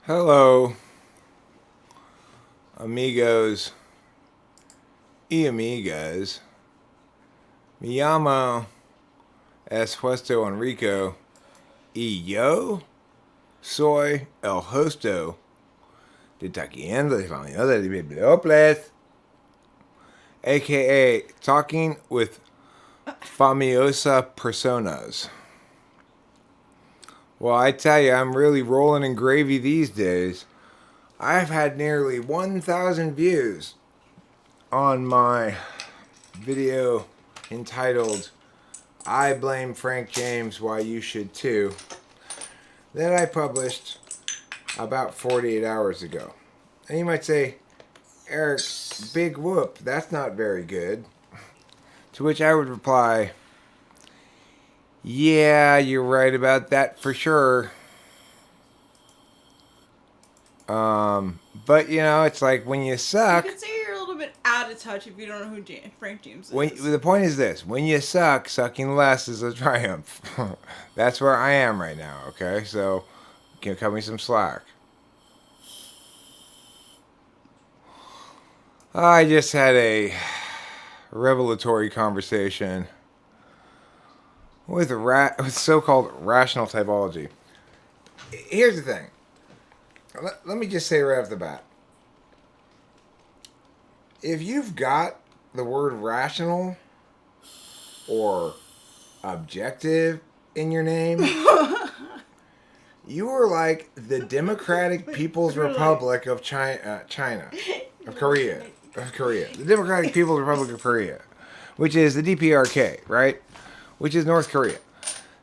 Hello, amigos y amigas. Me llamo es puesto Enrico y yo soy el hosto de Taquiendo de Familia de Biblioples, aka Talking with Famiosa Personas. Well, I tell you, I'm really rolling in gravy these days. I've had nearly 1,000 views on my video entitled I Blame Frank James Why You Should Too that I published about 48 hours ago. And you might say, Eric, big whoop, that's not very good. To which I would reply, yeah, you're right about that for sure. But you know, it's like when you suck. You could say you're a little bit out of touch if you don't know who Frank James is. The point is this: when you suck, sucking less is a triumph. That's where I am right now. Okay, so you can cut me some slack. I just had a revelatory conversation with so-called rational typology. Here's the thing. Let me just say right off the bat. If you've got the word rational or objective in your name, you are like the Democratic People's Republic of China, of Korea. The Democratic People's Republic of Korea, which is the DPRK, right? Which is North Korea.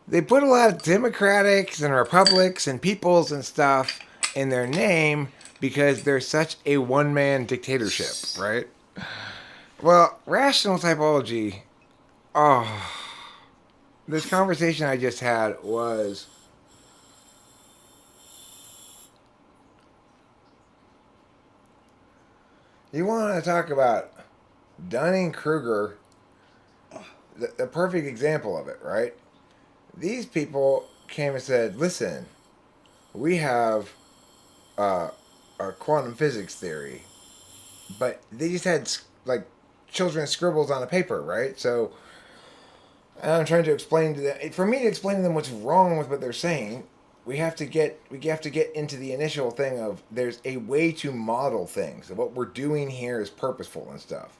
They put a lot of democratics and republics and peoples and stuff in their name because they're such a one-man dictatorship, right? Well, rational typology, this conversation I just had was you want to talk about Dunning-Kruger, the perfect example of it, right? These people came and said, listen, we have a quantum physics theory, but they just had like children's scribbles on a paper, right? So I'm trying to explain to them. For me to explain to them what's wrong with what they're saying, we have to get into the initial thing of there's a way to model things. What we're doing here is purposeful and stuff.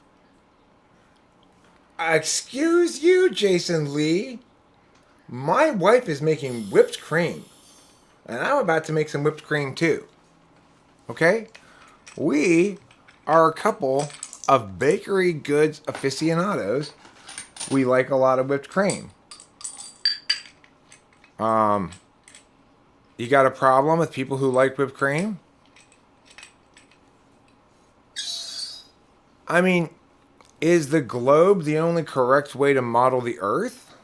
Excuse you, Jason Lee. My wife is making whipped cream, and I'm about to make some whipped cream too. Okay? We are a couple of bakery goods aficionados. We like a lot of whipped cream. You got a problem with people who like whipped cream? I mean, is the globe the only correct way to model the Earth?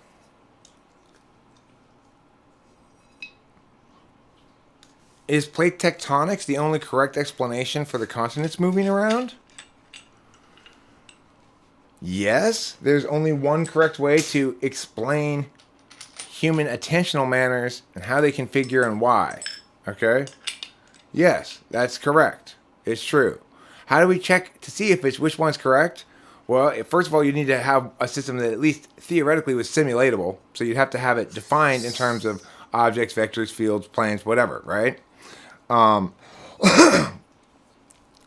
Is plate tectonics the only correct explanation for the continents moving around? Yes, there's only one correct way to explain human attentional manners and how they configure and why. Okay? Yes, that's correct. It's true. How do we check to see if which one's correct? Well, first of all, you need to have a system that at least theoretically was simulatable. So you'd have to have it defined in terms of objects, vectors, fields, planes, whatever, right?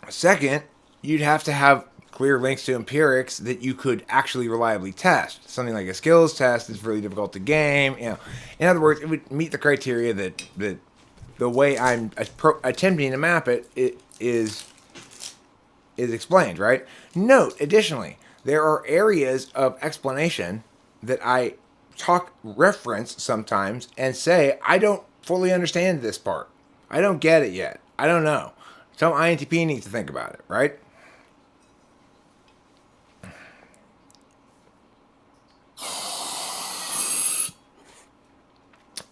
Second, you'd have to have clear links to empirics that you could actually reliably test. Something like a skills test is really difficult to game. You know, in other words, it would meet the criteria that the way I'm attempting to map it is explained, right? Note, additionally, there are areas of explanation that I reference sometimes and say, I don't fully understand this part. I don't get it yet. I don't know. Some INTP needs to think about it, right?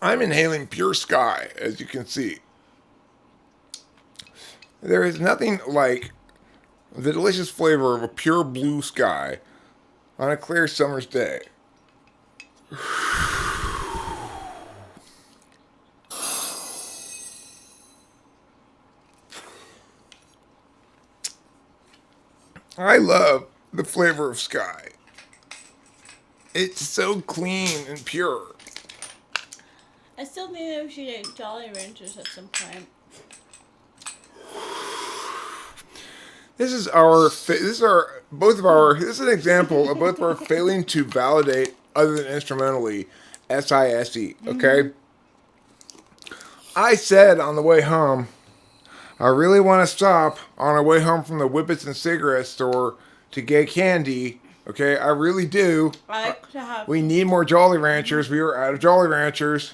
I'm inhaling pure sky, as you can see. There is nothing like the delicious flavor of a pure blue sky on a clear summer's day. I love the flavor of sky. It's so clean and pure. I still think that we should eat Jolly Ranchers at some point. This is our. This is our. Both of our. This is an example of both of our failing to validate, other than instrumentally, SISE. Okay. I said on the way home, I really want to stop on our way home from the Whippets and Cigarette store to get candy. Okay, I really do. I like to have. We need more Jolly Ranchers. We were out of Jolly Ranchers.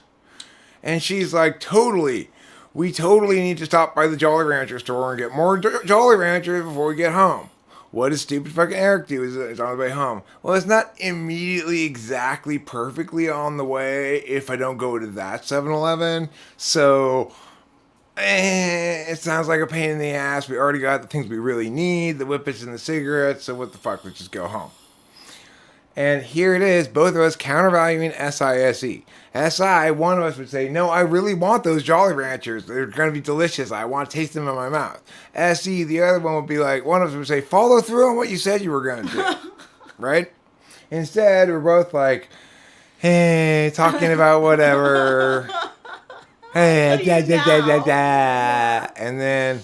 And she's like, totally. We totally need to stop by the Jolly Rancher store and get more Jolly Ranchers before we get home. What does stupid fucking Eric do? Is on the way home. Well, it's not immediately exactly perfectly on the way if I don't go to that 7-Eleven. So, it sounds like a pain in the ass. We already got the things we really need, the whippets and the cigarettes. So what the fuck? Let's just go home. And here it is, both of us countervaluing SISE. SI, one of us would say, no, I really want those Jolly Ranchers. They're going to be delicious. I want to taste them in my mouth. SE, the other one would be like, one of us would say, follow through on what you said you were going to do. Right? Instead, we're both like, hey, talking about whatever. Hey, da, da, da, da, da. And then,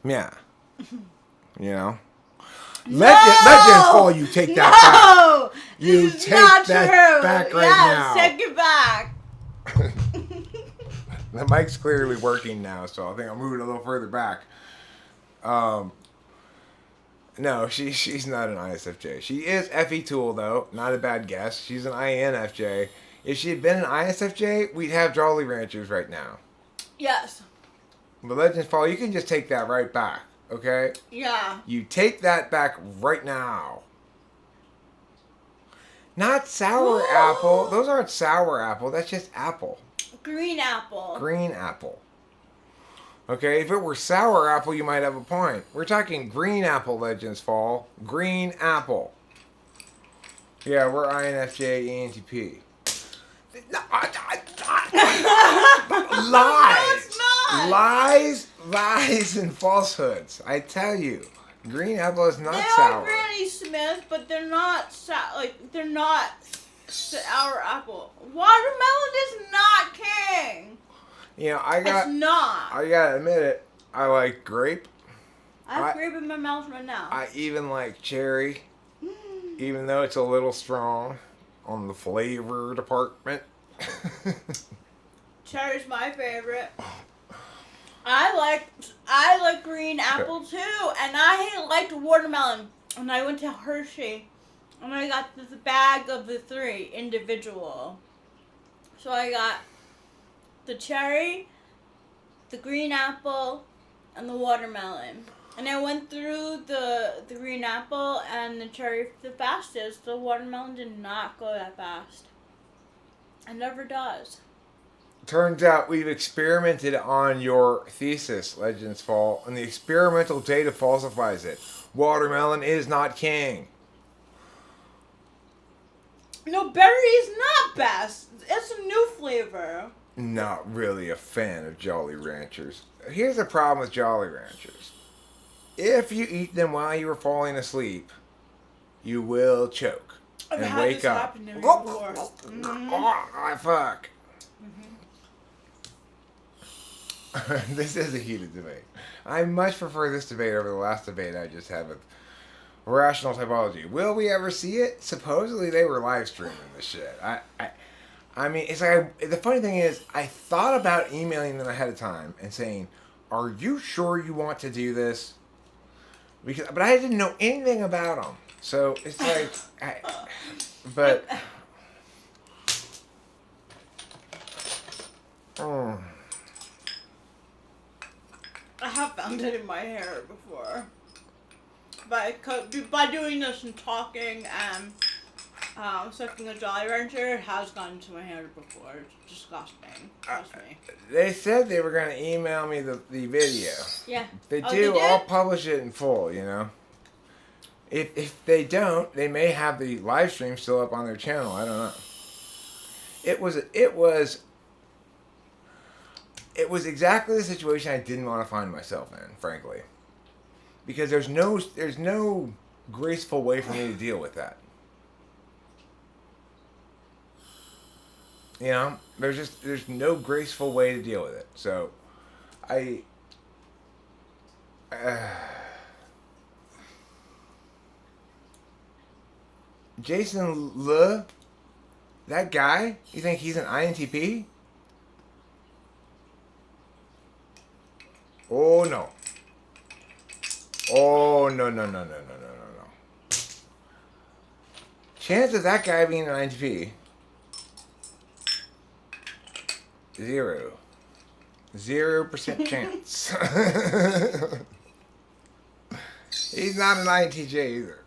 yeah. You know? Legends fall, you take that back. You take that back right now. Take it back. The mic's clearly working now, so I think I'll move it a little further back. No, she's not an ISFJ. She is FE Tool, though. Not a bad guess. She's an INFJ. If she had been an ISFJ, we'd have Jolly Ranchers right now. Yes. But Legends Fall, you can just take that right back. Okay? Yeah. You take that back right now. Not sour apple. Those aren't sour apple. That's just apple. Green apple. Green apple. Okay, if it were sour apple, you might have a point. We're talking green apple, Legends Fall. Green apple. Yeah, we're INFJ, ENTP. No, lies. No, Lies, and falsehoods. I tell you, green apple is not they sour. are Granny Smith, but they're not they're not sour apple. Watermelon is not king. You know, It's not. I gotta admit it. I like grape. I have grape in my mouth right now. I even like cherry, even though it's a little strong on the flavor department. Cherry's my favorite. I like green apple too, and I liked watermelon. And I went to Hershey, and I got the bag of the 3 individual. So I got the cherry, the green apple, and the watermelon. And I went through the green apple and the cherry the fastest. The watermelon did not go that fast. It never does. Turns out we've experimented on your thesis, Legends Fall, and the experimental data falsifies it. Watermelon is not king. No, berry is not best. It's a new flavor. Not really a fan of Jolly Ranchers. Here's the problem with Jolly Ranchers. If you eat them while you are falling asleep, you will choke I've and had wake this up. happen to me before. Oh, fuck. This is a heated debate. I much prefer this debate over the last debate I just had with Rational Typology. Will we ever see it? Supposedly they were live streaming this shit. I mean, it's like the funny thing is, I thought about emailing them ahead of time and saying, "Are you sure you want to do this?" But I didn't know anything about them, so it's like, but. I have found it in my hair before. By doing this and talking and sucking a Jolly Rancher, it has gone into my hair before. It's disgusting. Trust me. They said they were going to email me the video. Yeah. They Oh, do. they did? I'll publish it in full, you know. If they don't, they may have the live stream still up on their channel. I don't know. It was exactly the situation I didn't want to find myself in, frankly. Because there's no graceful way for me to deal with that. You know, there's no graceful way to deal with it. So, Jason Le, that guy, you think he's an INTP? Oh no. Oh no. Chance of that guy being an INTP, 0%. 0% chance. He's not an INTJ either.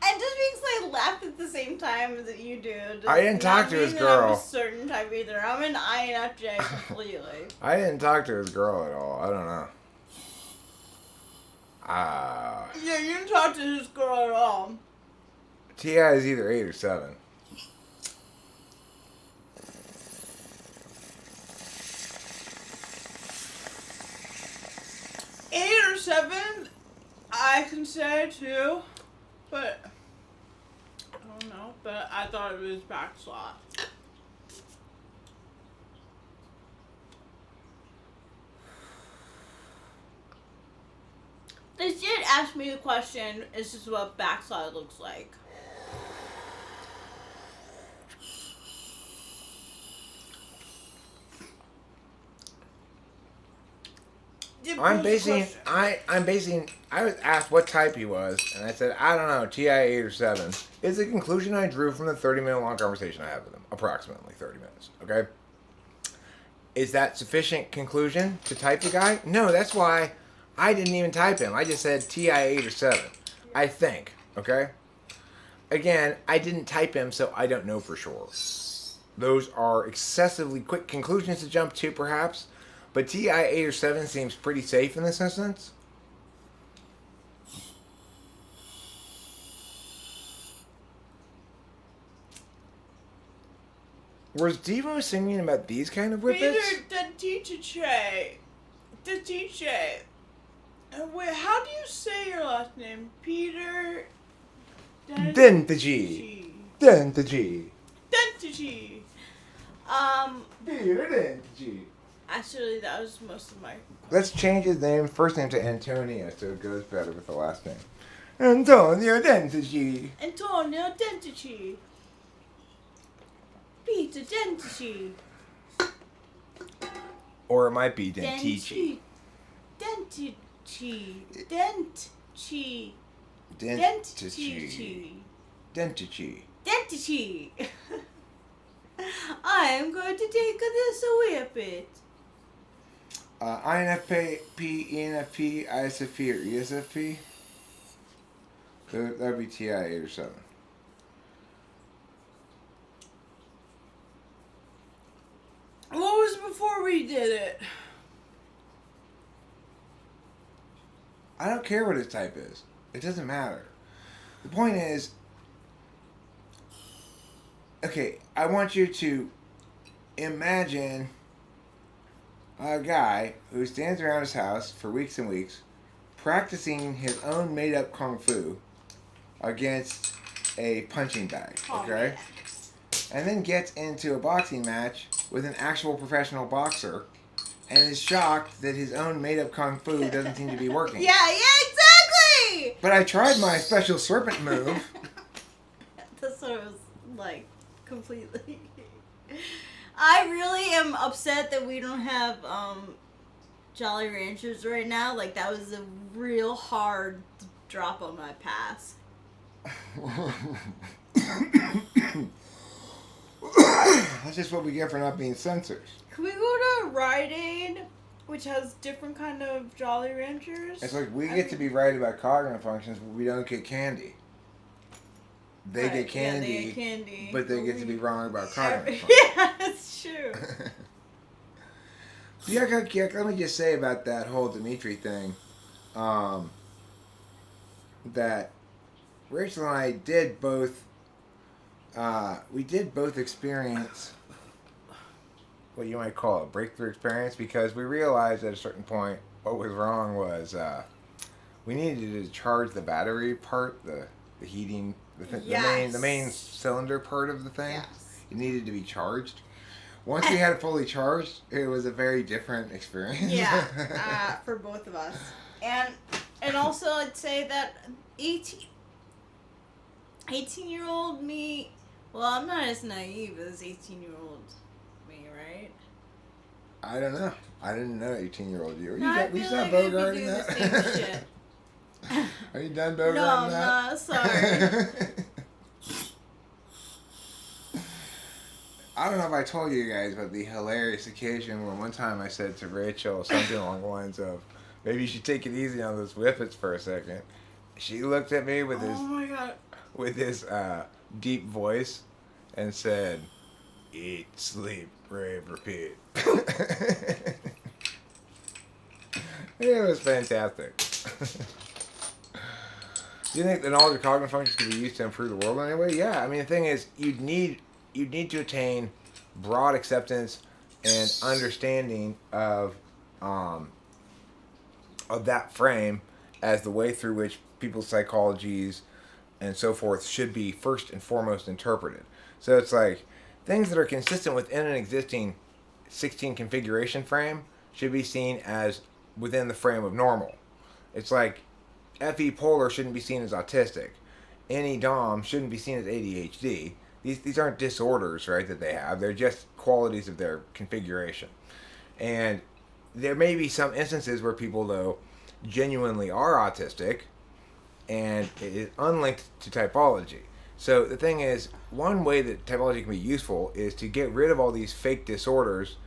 And just because I laughed at the same time as you do, I didn't talk to his girl. I'm a certain type either. I'm an INFJ completely. I didn't talk to his girl at all. I don't know. Yeah, you didn't talk to his girl at all. TI is either 8 or 7. Eight or 7, I can say too, but I don't know. But I thought it was backslot. They did ask me the question, is this what backslide looks like? I was asked what type he was, and I said, I don't know, TI 8 or 7. Is the conclusion I drew from the 30-minute long conversation I had with him. Approximately 30 minutes, okay? Is that sufficient conclusion to type the guy? No, that's why I didn't even type him. I just said TI 8 or 7. I think, okay? Again, I didn't type him, so I don't know for sure. Those are excessively quick conclusions to jump to, perhaps. But TI 8 or 7 seems pretty safe in this instance. Was Devo singing about these kind of whippets? Peter, the teacher. Wait, how do you say your last name? Peter... Dentagy. Peter Dentagy. Actually, that was most of my... Let's change his name, first name to Antonio, so it goes better with the last name. Antonio Dentagy. Peter Dentici. Or it might be Dentici. Dentici. I am going to take this away a bit. INFP, ENFP, ISFP, or ESFP? That would be TI 8 or 7. What was before we did it? I don't care what his type is. It doesn't matter. The point is, okay, I want you to imagine a guy who stands around his house for weeks and weeks practicing his own made-up kung fu against a punching bag, okay? And then gets into a boxing match with an actual professional boxer and is shocked that his own made-up kung fu doesn't seem to be working. Yeah, exactly! But I tried my special serpent move. That's what it was like, completely. I really am upset that we don't have Jolly Ranchers right now. Like, that was a real hard drop on my pass. That's just what we get for not being censors. Can we go to Rite Aid, which has different kind of Jolly Ranchers? It's like we get to be right about cognitive functions, but we don't get candy. They get candy, yeah, they get candy, but they get to be wrong about cognitive functions. Yeah, that's true. Yeah, let me just say about that whole Dimitri thing, that Rachel and I did both, experience what you might call a breakthrough experience, because we realized at a certain point what was wrong was we needed to charge the battery part, the heating, Yes. the main cylinder part of the thing. Yes. It needed to be charged. Once we had it fully charged, it was a very different experience. Yeah, for both of us. And also I'd say that 18-year-old me, well, I'm not as naive as 18-year-old me, right? I don't know. I didn't know 18-year-old you. No, I feel like I'd be doing the same shit. Are you done No, bogarting I'm that? not. Sorry. I don't know if I told you guys about the hilarious occasion where one time I said to Rachel something along the lines of, maybe you should take it easy on those whippets for a second. She looked at me with Oh my god. this deep voice and said, eat, sleep, rave, repeat. It was fantastic. Do you think that all your cognitive functions can be used to improve the world in any way? Yeah, I mean, the thing is, you'd need to attain broad acceptance and understanding of that frame as the way through which people's psychologies and so forth should be first and foremost interpreted. So it's like things that are consistent within an existing 16 configuration frame should be seen as within the frame of normal. It's like FE polar shouldn't be seen as autistic. NE dom shouldn't be seen as ADHD. These aren't disorders, right, that they have. They're just qualities of their configuration. And there may be some instances where people, though, genuinely are autistic, and it is unlinked to typology. So the thing is, one way that typology can be useful is to get rid of all these fake disorders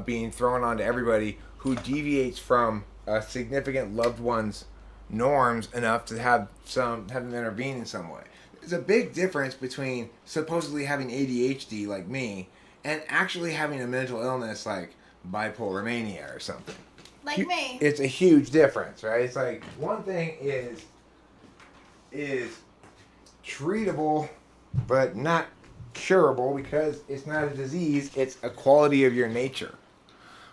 being thrown onto everybody who deviates from a significant loved one's norms enough to have them intervene in some way. There's a big difference between supposedly having ADHD like me and actually having a mental illness like bipolar mania or something. Like me. It's a huge difference, right? It's like one thing is treatable but not curable because it's not a disease, it's a quality of your nature.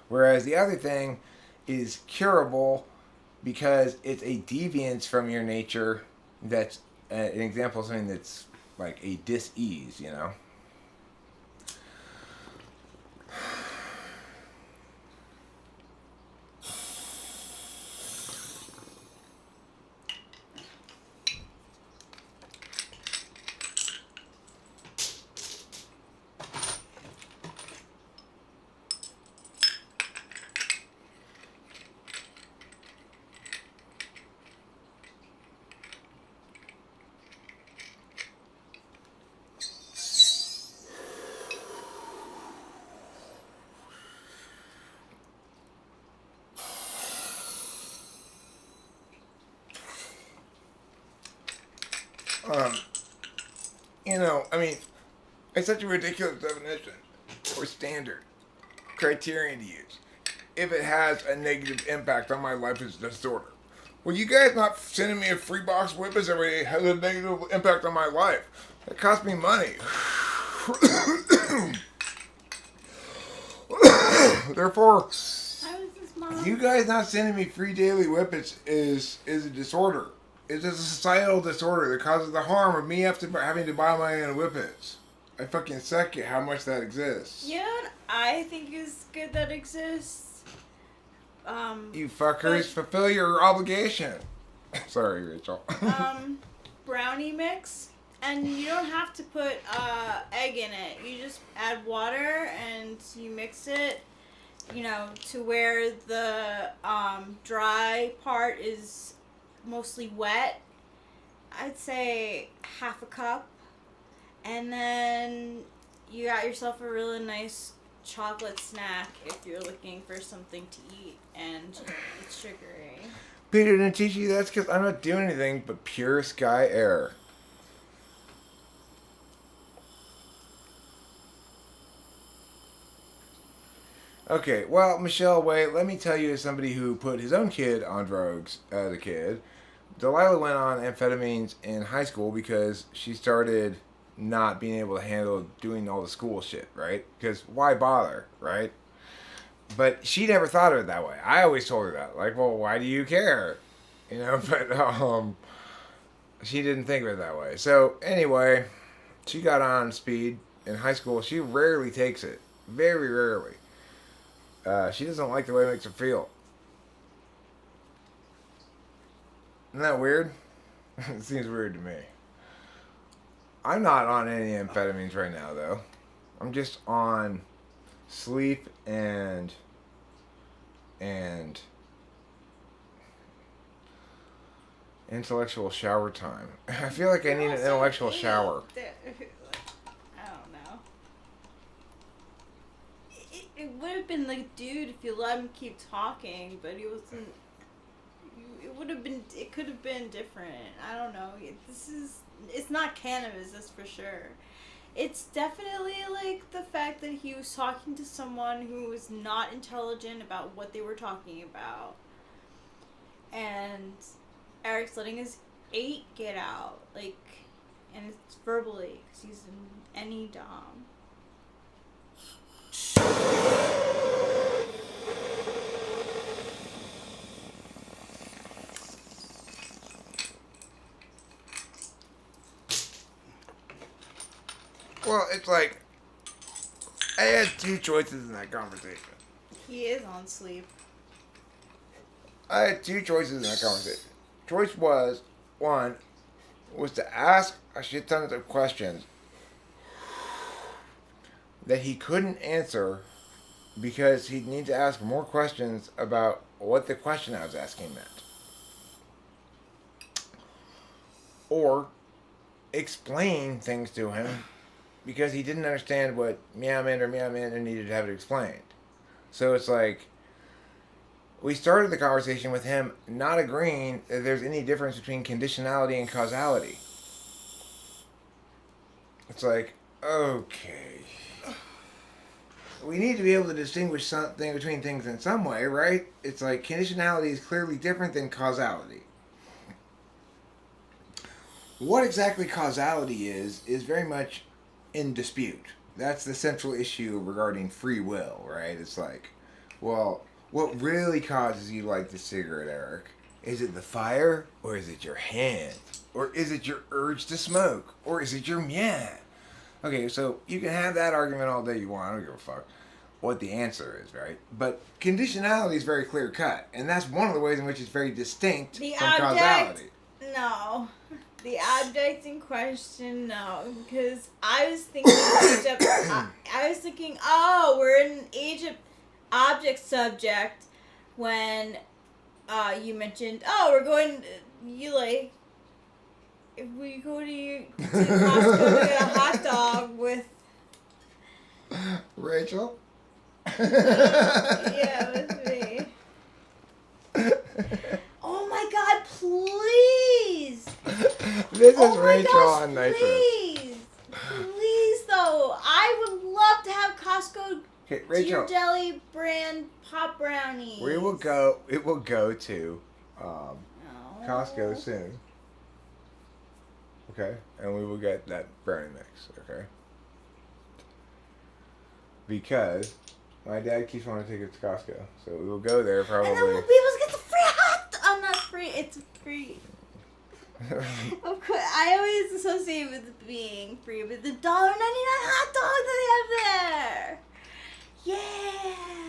Whereas the other thing is curable because it's a deviance from your nature that's an example of something that's like a dis-ease, you know? I mean, it's such a ridiculous definition or standard criterion to use. If it has a negative impact on my life as a disorder. Well, you guys not sending me a free box of whippets every day has a negative impact on my life. It costs me money. Therefore, you guys not sending me free daily whippets is a disorder. It's a societal disorder that causes the harm of me having to buy my own whippets. I fucking suck at how much that exists. You know what I think is good that exists? You fuckers, fulfill your obligation. Sorry, Rachel. Brownie mix. And you don't have to put egg in it. You just add water and you mix it, to where the dry part is mostly wet. I'd say half a cup. And then you got yourself a really nice chocolate snack if you're looking for something to eat. And it's sugary. Peter didn't teach you that's because I'm not doing anything but pure sky air. Okay, well, Michelle, wait, let me tell you as somebody who put his own kid on drugs as a kid. Delilah went on amphetamines in high school because she started not being able to handle doing all the school shit, right? Because why bother, right? But she never thought of it that way. I always told her that. Like, well, why do you care? you know, but she didn't think of it that way. So anyway, she got on speed in high school. She rarely takes it, very rarely. She doesn't like the way it makes her feel. Isn't that weird? It seems weird to me. I'm not on any amphetamines right now, though. I'm just on sleep and intellectual shower time. I feel like I need an intellectual shower. I don't know. It would have been like, dude, if you let him keep talking, but he wasn't. It would have been. It could have been different. I don't know. It's not cannabis, that's for sure. It's definitely like the fact that he was talking to someone who was not intelligent about what they were talking about, and Eric's letting his 8 get out, like, and it's verbally, because he's an any dom. Well, it's like, I had 2 choices in that conversation. He is on sleep. I had 2 choices in that conversation. Choice was, 1, was to ask a shit ton of questions that he couldn't answer because he'd need to ask more questions about what the question I was asking meant. Or explain things to him because he didn't understand what meow man or meow man needed to have it explained. So it's like, we started the conversation with him not agreeing that there's any difference between conditionality and causality. It's like, okay. We need to be able to distinguish something between things in some way, right? It's like conditionality is clearly different than causality. What exactly causality is very much in dispute. That's the central issue regarding free will, right? It's like, well, what really causes you to like the cigarette, Eric? Is it the fire? Or is it your hand? Or is it your urge to smoke? Or is it your meow? Okay, so you can have that argument all day you want. I don't give a fuck what the answer is, right? But conditionality is very clear cut. And that's one of the ways in which it's very distinct from causality. No. The object in question, no. Because I was thinking we're in age of object subject when you mentioned, we're going, if we go to Costco to get a hot dog with Rachel? Yeah, with me. Oh my god, please! This is Rachel on Nitrous. Please, though. I would love to have Costco Rachel, Ghirardelli brand pop brownies. It will go to Costco soon. Okay? And we will get that brownie mix, okay? Because my dad keeps wanting to take it to Costco. So we will go there probably. And then we'll be able to get the free not free, it's free. Of course, I always associate with it being free with the $1.99 hot dog that they have there. Yeah.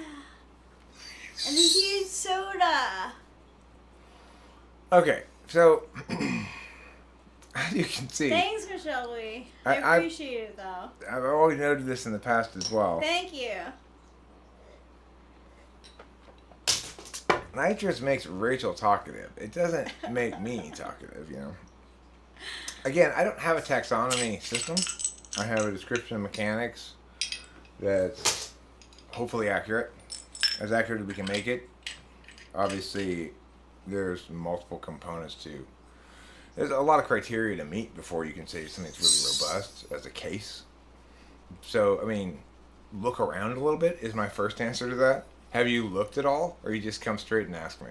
And a huge soda. Okay, so as you can see, Thanks, Michelle Lee. I appreciate it, though. I've always noted this in the past as well. Thank you. Nitrous makes Rachel talkative. It doesn't make me talkative, you know. Again, I don't have a taxonomy system. I have a description of mechanics that's hopefully accurate. As accurate as we can make it. Obviously, there's multiple components to. There's a lot of criteria to meet before you can say something's really robust as a case. So, I mean, look around a little bit is my first answer to that. Have you looked at all, or you just come straight and ask me?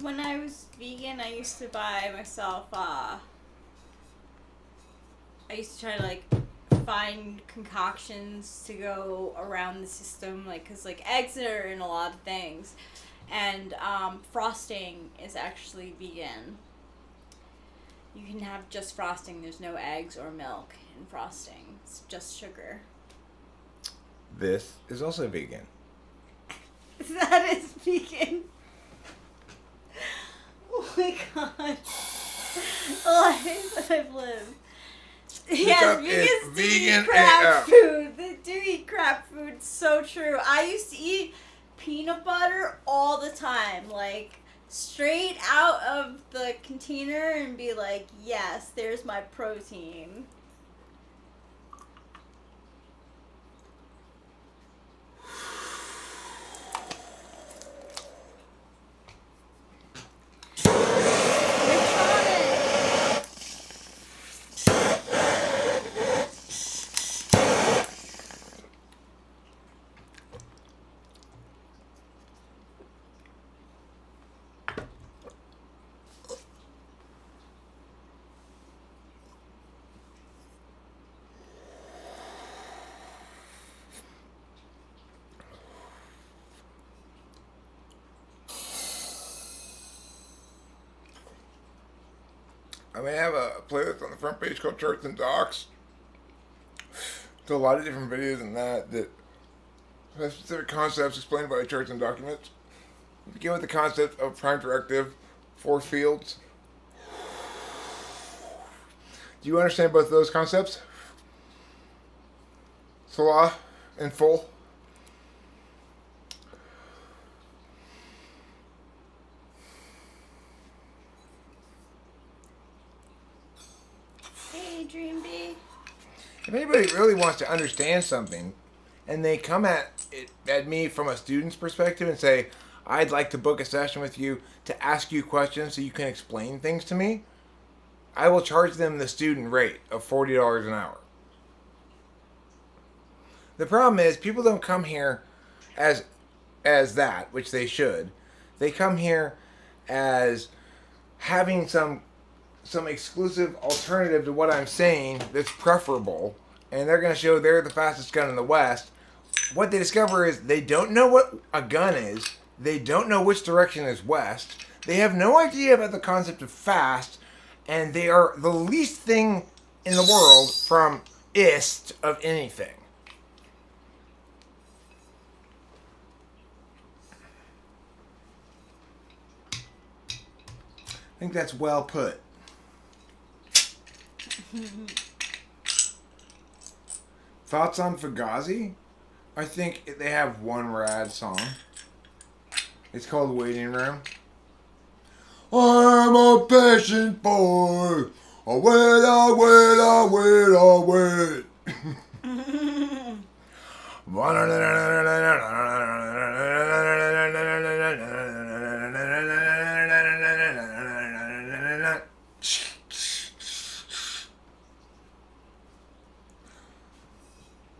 When I was vegan, I used to buy myself, I used to try to, find concoctions to go around the system, like, because, like, eggs are in a lot of things. And frosting is actually vegan. You can have just frosting. There's no eggs or milk in frosting. It's just sugar. This is also vegan. That is vegan. Oh my god. Life that I've lived. Yes, vegans do eat crap food. They do eat crap food. It's so true. I used to eat peanut butter all the time. Like, straight out of the container and be like, yes, there's my protein. I mean, I have a playlist on the front page called Charts and Docs. There's a lot of different videos in that have specific concepts explained by charts and documents. We begin with the concept of prime directive, force fields. Do you understand both of those concepts? Salah, in full? Dream Bee. If anybody really wants to understand something, and they come at me from a student's perspective and say, I'd like to book a session with you to ask you questions so you can explain things to me, I will charge them the student rate of $40 an hour. The problem is people don't come here as that, which they should. They come here as having some exclusive alternative to what I'm saying that's preferable, and they're going to show they're the fastest gun in the West. What they discover is they don't know what a gun is. They don't know which direction is west. They have no idea about the concept of fast, and they are the least thing in the world from ist of anything. I think that's well put. Thoughts on Fugazi? I think they have one rad song. It's called Waiting Room. I'm a patient boy. I wait, I wait, I wait, I wait.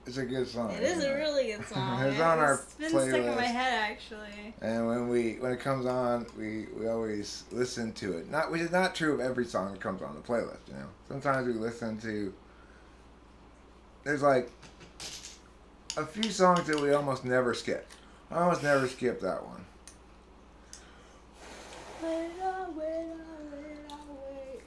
It's a good song. It is a really good song. It's on our It's been playlist. stuck in my head, actually. And when it comes on, we always listen to it. Which is not true of every song that comes on the playlist. You know, sometimes we listen to. There's like a few songs that we almost never skip. I almost never skip that one. Wait, I wait, I wait, I wait.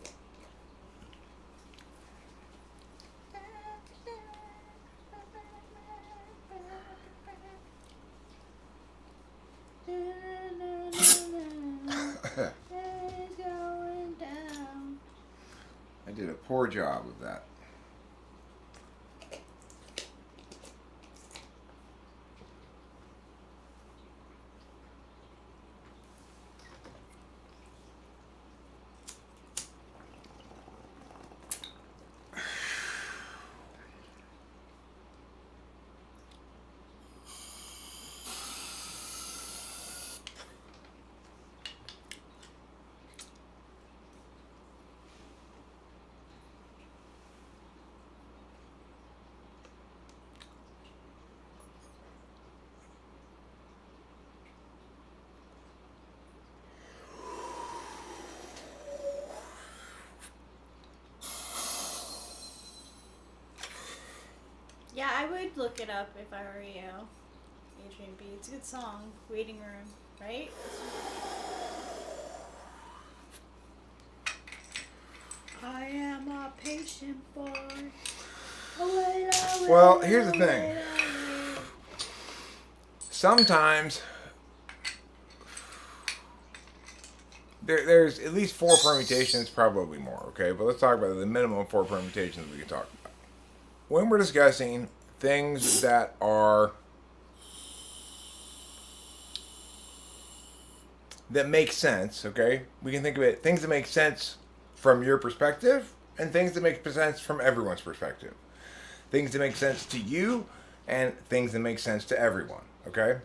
Going down. I did a poor job of that. Yeah, I would look it up if I were you. Adrian B. It's a good song. Waiting Room, right? I am a patient boy. Well, here's the thing. Sometimes there's at least 4 permutations, probably more, okay? But let's talk about the minimum 4 permutations we can talk about. When we're discussing things that make sense, okay? We can think of it, things that make sense from your perspective and things that make sense from everyone's perspective. Things that make sense to you and things that make sense to everyone, okay?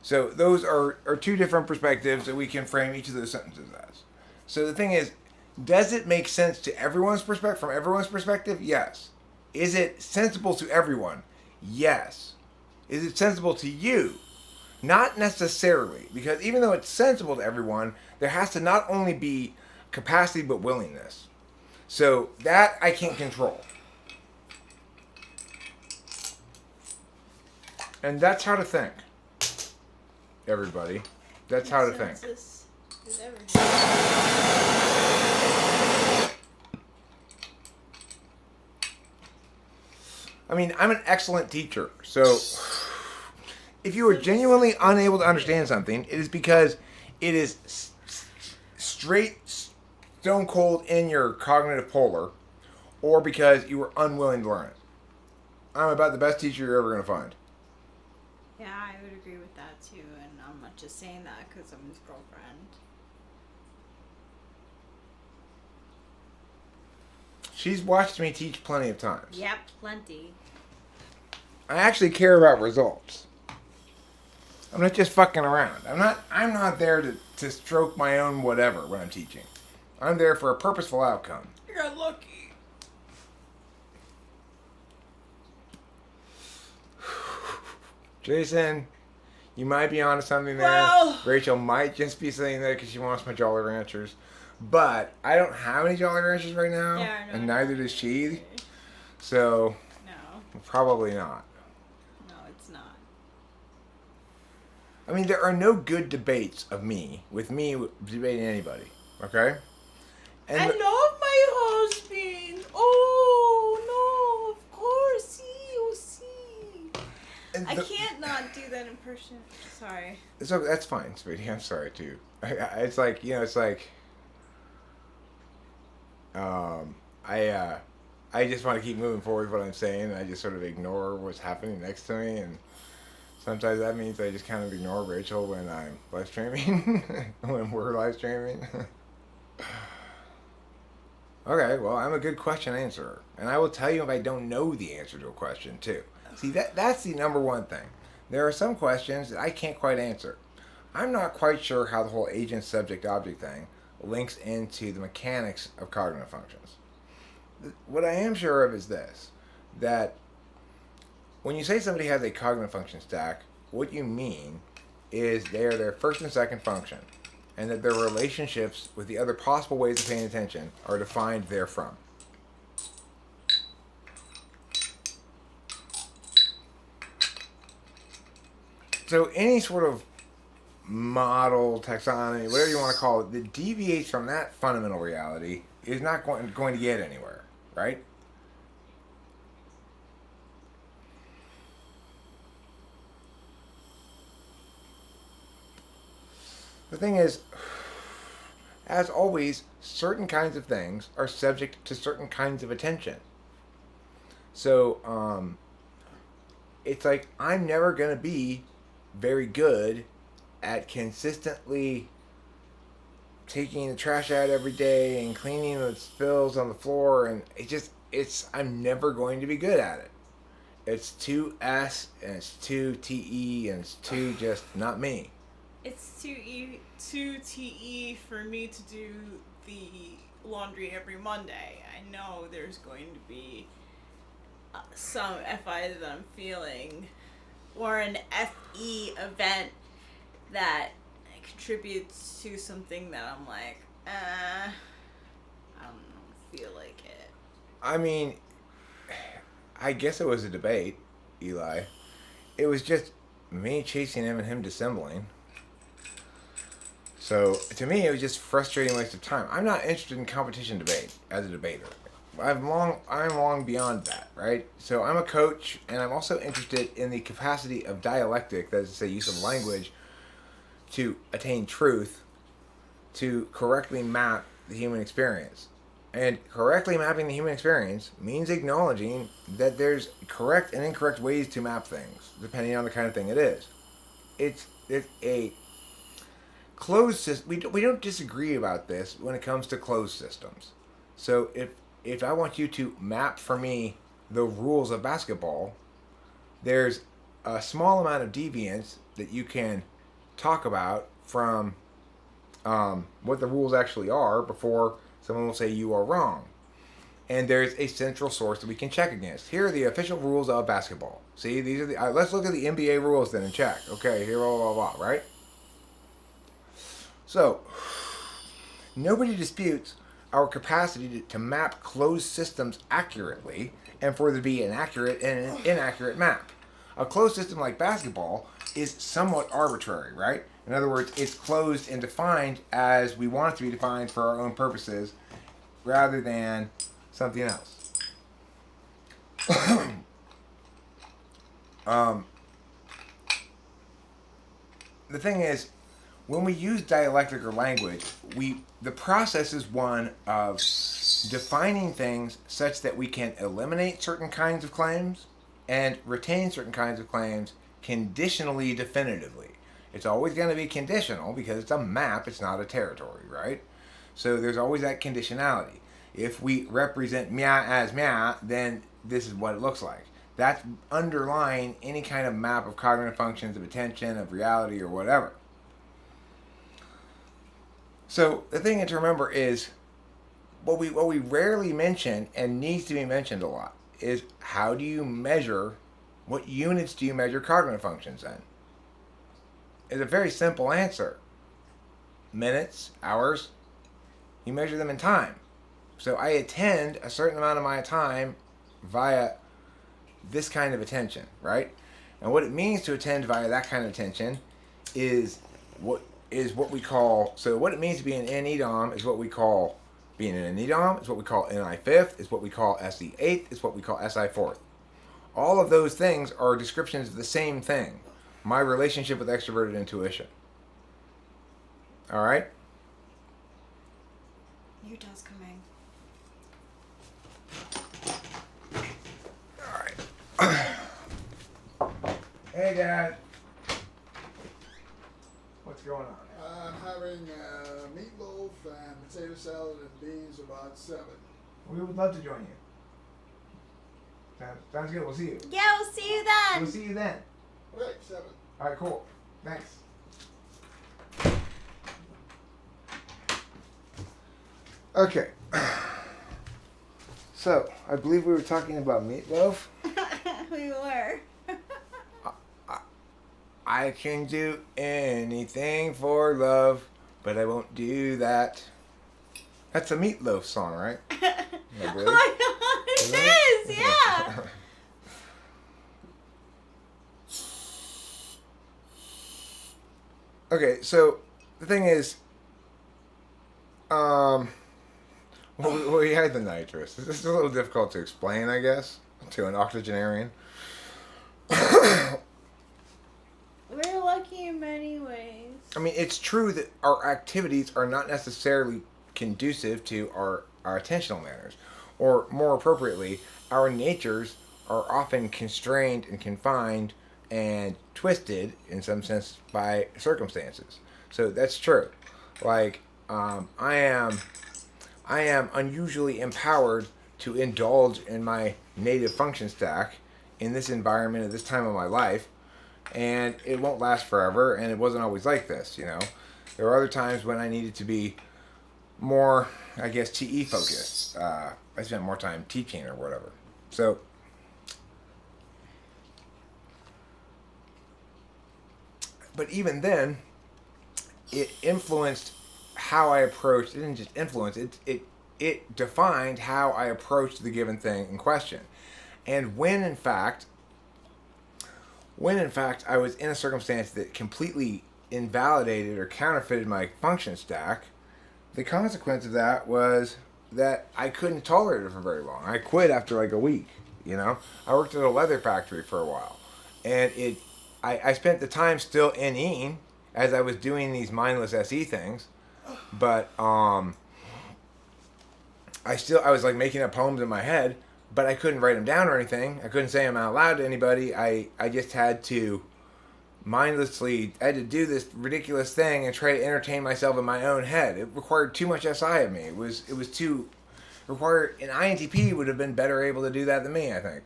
So those are 2 different perspectives that we can frame each of those sentences as. So the thing is, does it make sense to everyone's perspective, from everyone's perspective? Yes. Is it sensible to everyone? Yes. Is it sensible to you? Not necessarily, because even though it's sensible to everyone, there has to not only be capacity but willingness. So that I can't control. And that's how to think. Everybody. That's how to think. Is everything. I mean, I'm an excellent teacher. So if you are genuinely unable to understand something, it is because it is straight stone cold in your cognitive polar, or because you were unwilling to learn it. I'm about the best teacher you're ever going to find. Yeah, I would agree with that too, and I'm not just saying that because I'm his girlfriend. She's watched me teach plenty of times. Yep, plenty. I actually care about results. I'm not just fucking around. I'm not there to stroke my own whatever when I'm teaching. I'm there for a purposeful outcome. You got lucky. Jason, you might be onto something there. Well, Rachel might just be saying that because she wants my Jolly Ranchers. But I don't have any Jolly Ranchers right now. Yeah, and neither does she. So, no. Probably not. No, it's not. I mean, there are no good debates with me debating anybody. Okay? And I love my husband. Oh, no, of course. I can't not do that impression. Sorry. That's fine, sweetie. I'm sorry, too. It's like, I just want to keep moving forward with what I'm saying, and I just sort of ignore what's happening next to me, and sometimes that means I just kind of ignore Rachel when I'm live streaming, when we're live streaming. Okay, well, I'm a good question answerer, and I will tell you if I don't know the answer to a question, too. See, that's the number one thing. There are some questions that I can't quite answer. I'm not quite sure how the whole agent-subject-object thing links into the mechanics of cognitive functions. What I am sure of is this, that when you say somebody has a cognitive function stack, what you mean is they are their first and second function, and that their relationships with the other possible ways of paying attention are defined therefrom. So any sort of model, taxonomy, whatever you want to call it, that deviates from that fundamental reality is not going to get anywhere, right? The thing is, as always, certain kinds of things are subject to certain kinds of attention. So, it's like I'm never going to be very good at consistently taking the trash out every day and cleaning the spills on the floor, and I'm never going to be good at it. It's too S and it's too TE and it's too just not me. It's too TE for me to do the laundry every Monday. I know there's going to be some FI that I'm feeling, or an FE event that contributes to something that I'm like, I don't feel like it. I mean, I guess it was a debate, Eli. It was just me chasing him and him dissembling. So to me, it was just frustrating waste of time. I'm not interested in competition debate as a debater. I'm long beyond that, right? So I'm a coach, and I'm also interested in the capacity of dialectic, that is to say, use of language, to attain truth, to correctly map the human experience. And correctly mapping the human experience means acknowledging that there's correct and incorrect ways to map things, depending on the kind of thing it is. It's a closed system. We don't disagree about this when it comes to closed systems. So if I want you to map for me the rules of basketball, there's a small amount of deviance that you can talk about from what the rules actually are before someone will say you are wrong. And there's a central source that we can check against. Here are the official rules of basketball. See, these are the. Let's look at the NBA rules then and check. Okay, here, blah, blah, blah, right? So, nobody disputes our capacity to map closed systems accurately and for there to be an accurate and an inaccurate map. A closed system like basketball is somewhat arbitrary, right? In other words, it's closed and defined as we want it to be defined for our own purposes rather than something else. The thing is, when we use dialectic or language, the process is one of defining things such that we can eliminate certain kinds of claims and retain certain kinds of claims conditionally definitively. It's always going to be conditional because it's a map, it's not a territory, right? So there's always that conditionality. If we represent mia as mia, then this is what it looks like. That's underlying any kind of map of cognitive functions, of attention, of reality, or whatever. So the thing to remember is what we rarely mention and needs to be mentioned a lot is how do you measure, what units do you measure cognitive functions in? It's a very simple answer. Minutes, hours, you measure them in time. So I attend a certain amount of my time via this kind of attention, right? And what it means to attend via that kind of attention is what we call, so what it means to be an NEDOM is what we call being an NEDOM, is what we call NI fifth, is what we call SE eighth, is what we call SI fourth. All of those things are descriptions of the same thing, my relationship with extroverted intuition. All right? Utah's coming. All right. Hey, Dad. What's going on? I'm having meatloaf and potato salad and beans about 7. We would love to join you. Sounds good. We'll see you. Yeah, we'll see you then. We'll see you then. Okay, 7. All right, cool. Thanks. Okay. So, I believe we were talking about meatloaf. We were. I can do anything for love, but I won't do that. That's a Meatloaf song, right? Oh my god, it is, yeah. Okay, so the thing is, we had the nitrous. This is a little difficult to explain, I guess, to an octogenarian. We're lucky in many ways. I mean, it's true that our activities are not necessarily conducive to our attentional manners. Or, more appropriately, our natures are often constrained and confined and twisted, in some sense, by circumstances. So that's true. Like, I am unusually empowered to indulge in my native function stack in this environment at this time of my life, and it won't last forever, and it wasn't always like this, you know. There were other times when I needed to be more, I guess, TE focused. I spent more time teaching or whatever. So, but even then, it influenced how I approached. It didn't just influence it. It defined how I approached the given thing in question. And when in fact I was in a circumstance that completely invalidated or counterfeited my function stack, the consequence of that was that I couldn't tolerate it for very long. I quit after like a week, you know? I worked at a leather factory for a while. And I spent the time still inning as I was doing these mindless SE things. But I was like making up poems in my head, but I couldn't write them down or anything. I couldn't say them out loud to anybody. I just had to mindlessly, I had to do this ridiculous thing and try to entertain myself in my own head. It required too much SI of me. It was too required. An INTP would have been better able to do that than me, I think.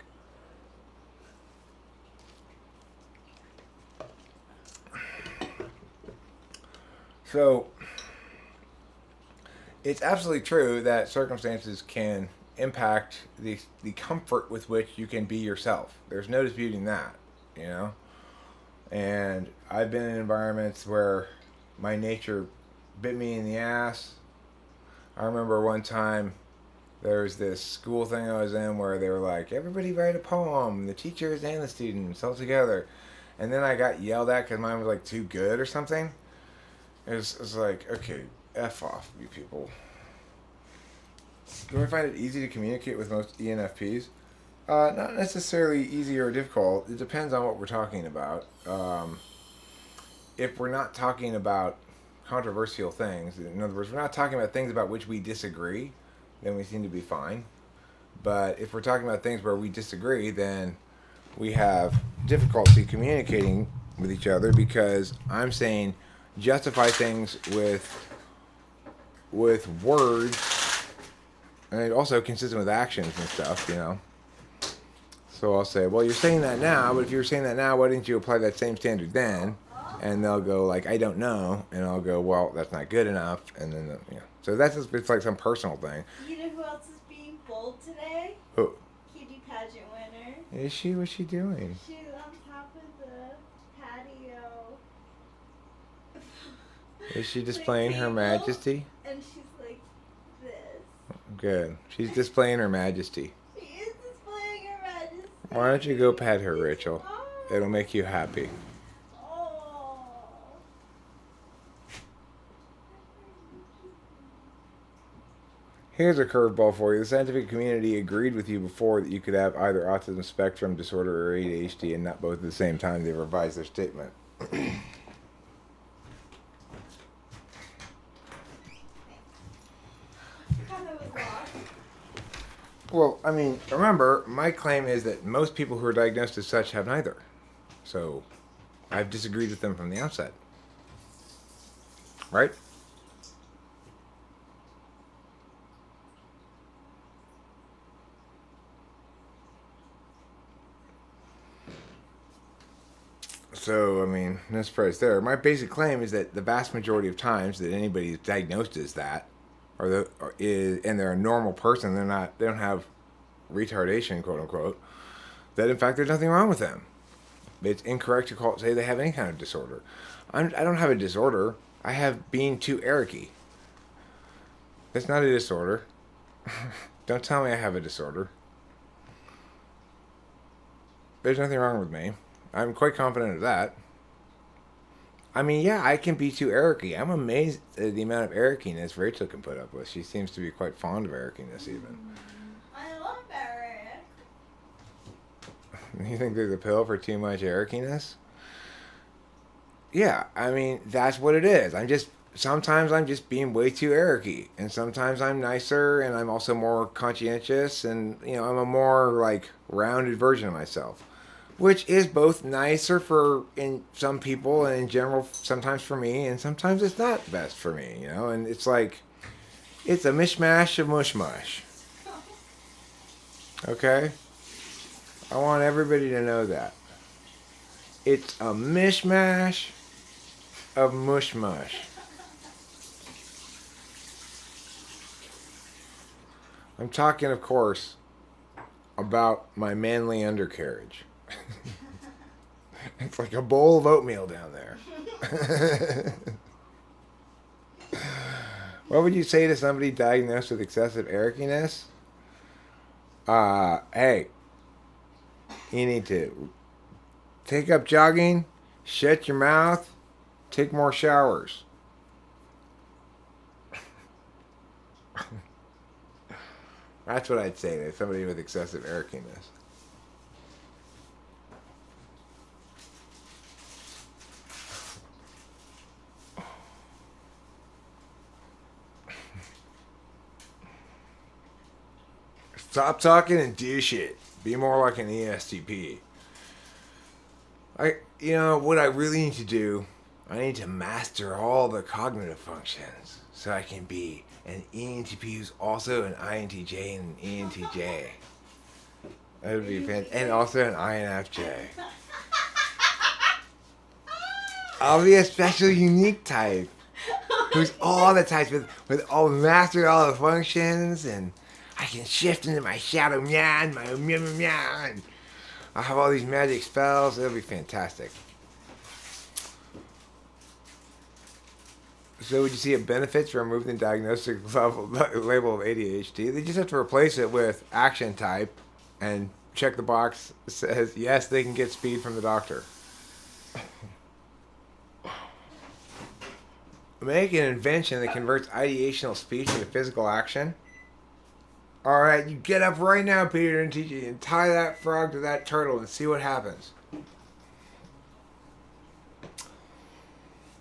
So it's absolutely true that circumstances can impact the comfort with which you can be yourself. There's no disputing that, you know? And I've been in environments where my nature bit me in the ass. I remember one time there was this school thing I was in where they were like, everybody write a poem, the teachers and the students all together. And then I got yelled at because mine was like too good or something. It was like, okay, F off, you people. Do I find it easy to communicate with most ENFPs? Not necessarily easy or difficult. It depends on what we're talking about. If we're not talking about controversial things, in other words, we're not talking about things about which we disagree, then we seem to be fine. But if we're talking about things where we disagree, then we have difficulty communicating with each other because I'm saying justify things with words, and also consistent with actions and stuff, you know. So I'll say, well, you're saying that now, but if you were saying that now, why didn't you apply that same standard then? And they'll go like, I don't know, and I'll go, well, that's not good enough, and then you know. So that's just, it's like some personal thing. You know who else is being bold today? Who? Cutie pageant winner. Is she? What's she doing? She's on top of the patio. Is she displaying her majesty? And she's like this. Good. She's displaying her majesty. She is displaying her majesty. Why don't you go pet her, Rachel? It'll make you happy. Oh. Here's a curveball for you. The scientific community agreed with you before that you could have either autism spectrum disorder or ADHD and not both at the same time. They revised their statement. Well, I mean, remember, my claim is that most people who are diagnosed as such have neither. So, I've disagreed with them from the outset. Right? So, I mean, no surprise there. My basic claim is that the vast majority of times that anybody is diagnosed as that, and they're a normal person, they don't have retardation, quote unquote, that in fact there's nothing wrong with them. It's incorrect to say they have any kind of disorder. I don't have a disorder. I have being too arrogant. That's not a disorder. Don't tell me I have a disorder. There's nothing wrong with me. I'm quite confident of that. I mean, yeah, I can be too arrogant. I'm amazed at the amount of arrogantness Rachel can put up with. She seems to be quite fond of arrogantness, even. I love Eric. You think there's a pill for too much arrogantness? Yeah, I mean, that's what it is. Sometimes I'm just being way too arrogant, and sometimes I'm nicer, and I'm also more conscientious, and, you know, I'm a more, like, rounded version of myself. Which is both nicer in some people and in general sometimes for me, and sometimes it's not best for me, you know? And it's like, it's a mishmash of mush. Okay? I want everybody to know that. It's a mishmash of mush. I'm talking, of course, about my manly undercarriage. It's like a bowl of oatmeal down there. What would you say to somebody diagnosed with excessive arrogantness? Hey, You need to take up jogging, shut your mouth, take more showers. That's what I'd say to somebody with excessive arrogantness. Stop talking and do shit. Be more like an ESTP. What I really need to do, I need to master all the cognitive functions so I can be an ENTP who's also an INTJ and an ENTJ. That would be fantastic. And also an INFJ. I'll be a special unique type who's all the types with all mastered all the functions, and I can shift into my shadow man, my and I'll have all these magic spells. It'll be fantastic. So would you see a benefits from removing the diagnostic label of ADHD? They just have to replace it with action type and check the box that says, yes, they can get speed from the doctor. Make an invention that converts ideational speech into physical action. Alright, you get up right now, Peter, and teach you, and tie that frog to that turtle and see what happens.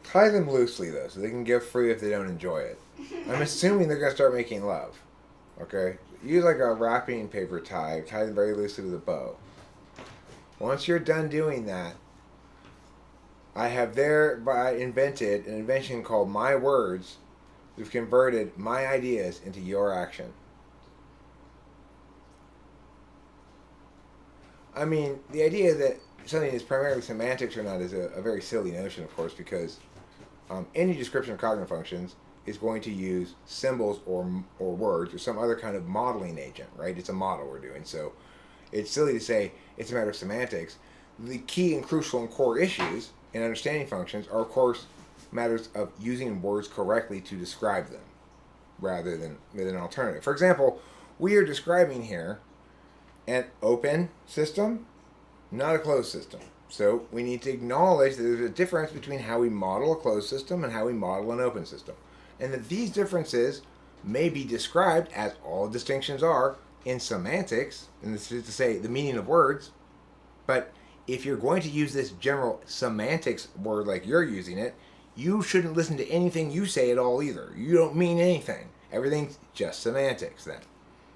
Tie them loosely, though, so they can get free if they don't enjoy it. I'm assuming they're going to start making love. Okay? Use like a wrapping paper tie them very loosely with a bow. Once you're done doing that, I have thereby invented an invention called My Words. We've converted my ideas into your action. I mean, the idea that something is primarily semantics or not is a very silly notion, of course, because any description of cognitive functions is going to use symbols or words or some other kind of modeling agent, right? It's a model we're doing. So it's silly to say it's a matter of semantics. The key and crucial and core issues in understanding functions are, of course, matters of using words correctly to describe them rather than with an alternative. For example, we are describing here an open system, not a closed system. So we need to acknowledge that there's a difference between how we model a closed system and how we model an open system. And that these differences may be described, as all distinctions are, in semantics, and this is to say the meaning of words. But if you're going to use this general semantics word like you're using it, you shouldn't listen to anything you say at all either. You don't mean anything. Everything's just semantics then.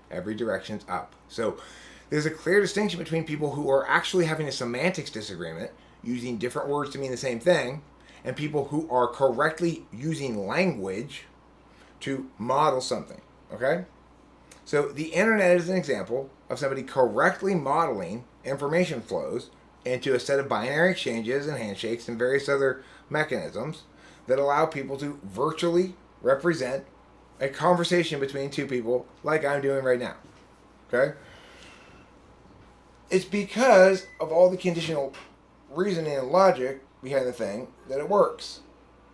Every direction's up. So there's a clear distinction between people who are actually having a semantics disagreement, using different words to mean the same thing, and people who are correctly using language to model something. Okay? So the internet is an example of somebody correctly modeling information flows into a set of binary exchanges and handshakes and various other mechanisms that allow people to virtually represent a conversation between two people like I'm doing right now. Okay? It's because of all the conditional reasoning and logic behind the thing that it works.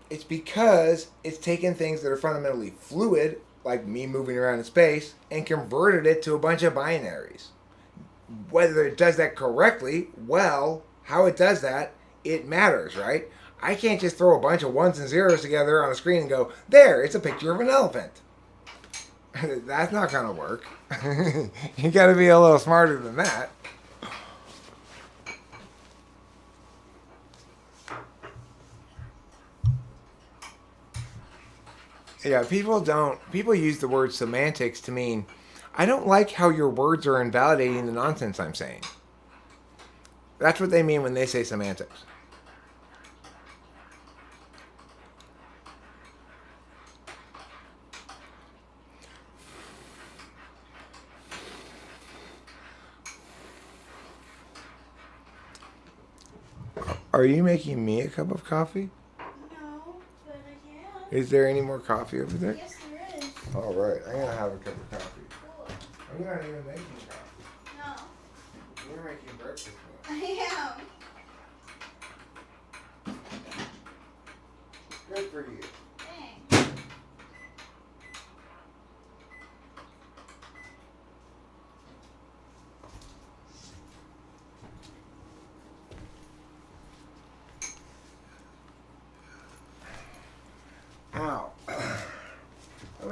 It's because it's taken things that are fundamentally fluid, like me moving around in space, and converted it to a bunch of binaries. Whether it does that correctly, well, how it does that, it matters, right? I can't just throw a bunch of ones and zeros together on a screen and go, there, it's a picture of an elephant. That's not going to work. You got to be a little smarter than that. Yeah, people use the word semantics to mean, I don't like how your words are invalidating the nonsense I'm saying. That's what they mean when they say semantics. Are you making me a cup of coffee? No, but I can. Is there any more coffee over there? Yes, there is. All right, I'm gonna have a cup of coffee. Cool. I'm not even making coffee. No, You're making breakfast. I am. Good for you. Thanks.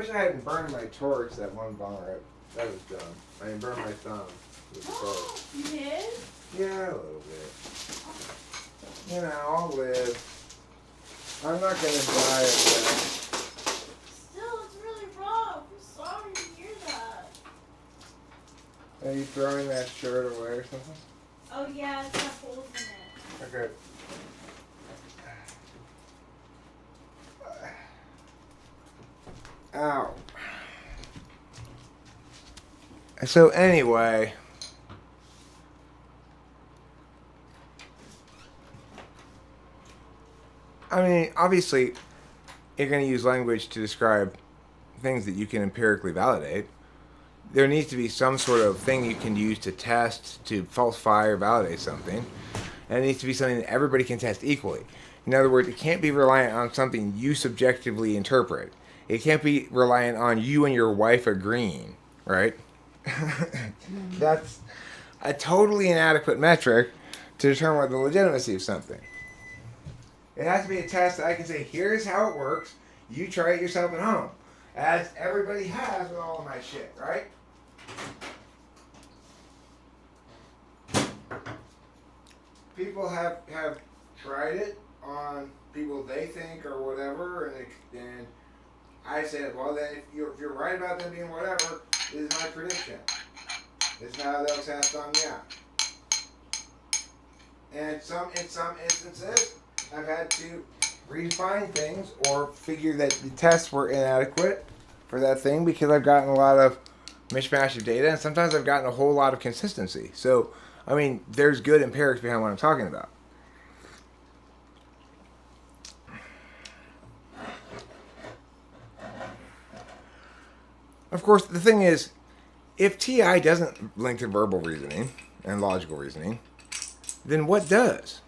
wish I hadn't burned my torch that one bar. That was dumb. I didn't burn my thumb with the torch. You did? Yeah, a little bit. You know, I'll live. I'm not gonna die of that. Still, it's really rough. I'm sorry to hear that. Are you throwing that shirt away or something? Oh yeah, it's got holes in it. Okay. Ow. So anyway, I mean, obviously, you're going to use language to describe things that you can empirically validate. There needs to be some sort of thing you can use to test, to falsify or validate something. And it needs to be something that everybody can test equally. In other words, it can't be reliant on something you subjectively interpret. It can't be reliant on you and your wife agreeing, right? That's a totally inadequate metric to determine the legitimacy of something. It has to be a test that I can say, here's how it works. You try it yourself at home. As everybody has with all of my shit, right? People have tried it on people they think or whatever, and I said, well, then if you're right about them being whatever, this is my prediction. This is how they'll test on me out. And in some instances, I've had to redefine things or figure that the tests were inadequate for that thing because I've gotten a lot of mishmash of data, and sometimes I've gotten a whole lot of consistency. So, I mean, there's good empirics behind what I'm talking about. Of course, the thing is, if TI doesn't link to verbal reasoning and logical reasoning, then what does?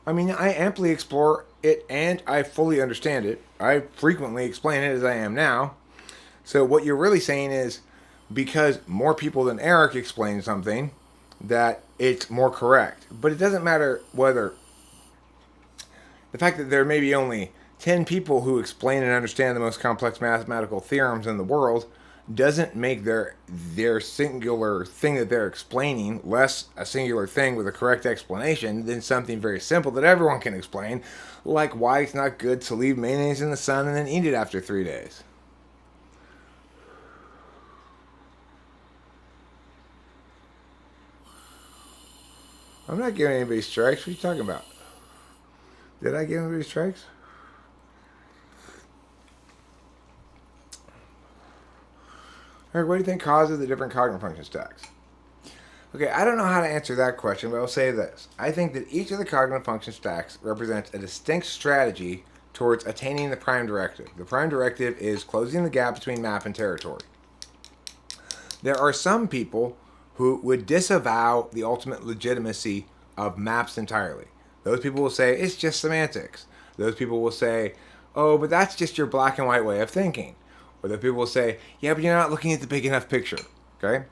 I mean, I amply explore it and I fully understand it. I frequently explain it as I am now. So what you're really saying is because more people than Eric explain something, that it's more correct. But it doesn't matter whether the fact that there may be only 10 people who explain and understand the most complex mathematical theorems in the world doesn't make their singular thing that they're explaining less a singular thing with a correct explanation than something very simple that everyone can explain, like why it's not good to leave mayonnaise in the sun and then eat it after 3 days. I'm not giving anybody strikes. What are you talking about? Did I give anybody strikes? Eric, what do you think causes the different cognitive function stacks? Okay, I don't know how to answer that question, but I'll say this. I think that each of the cognitive function stacks represents a distinct strategy towards attaining the prime directive. The prime directive is closing the gap between map and territory. There are some people who would disavow the ultimate legitimacy of maps entirely. Those people will say, it's just semantics. Those people will say, oh, but that's just your black and white way of thinking. Or the people will say, yeah, but you're not looking at the big enough picture. Okay?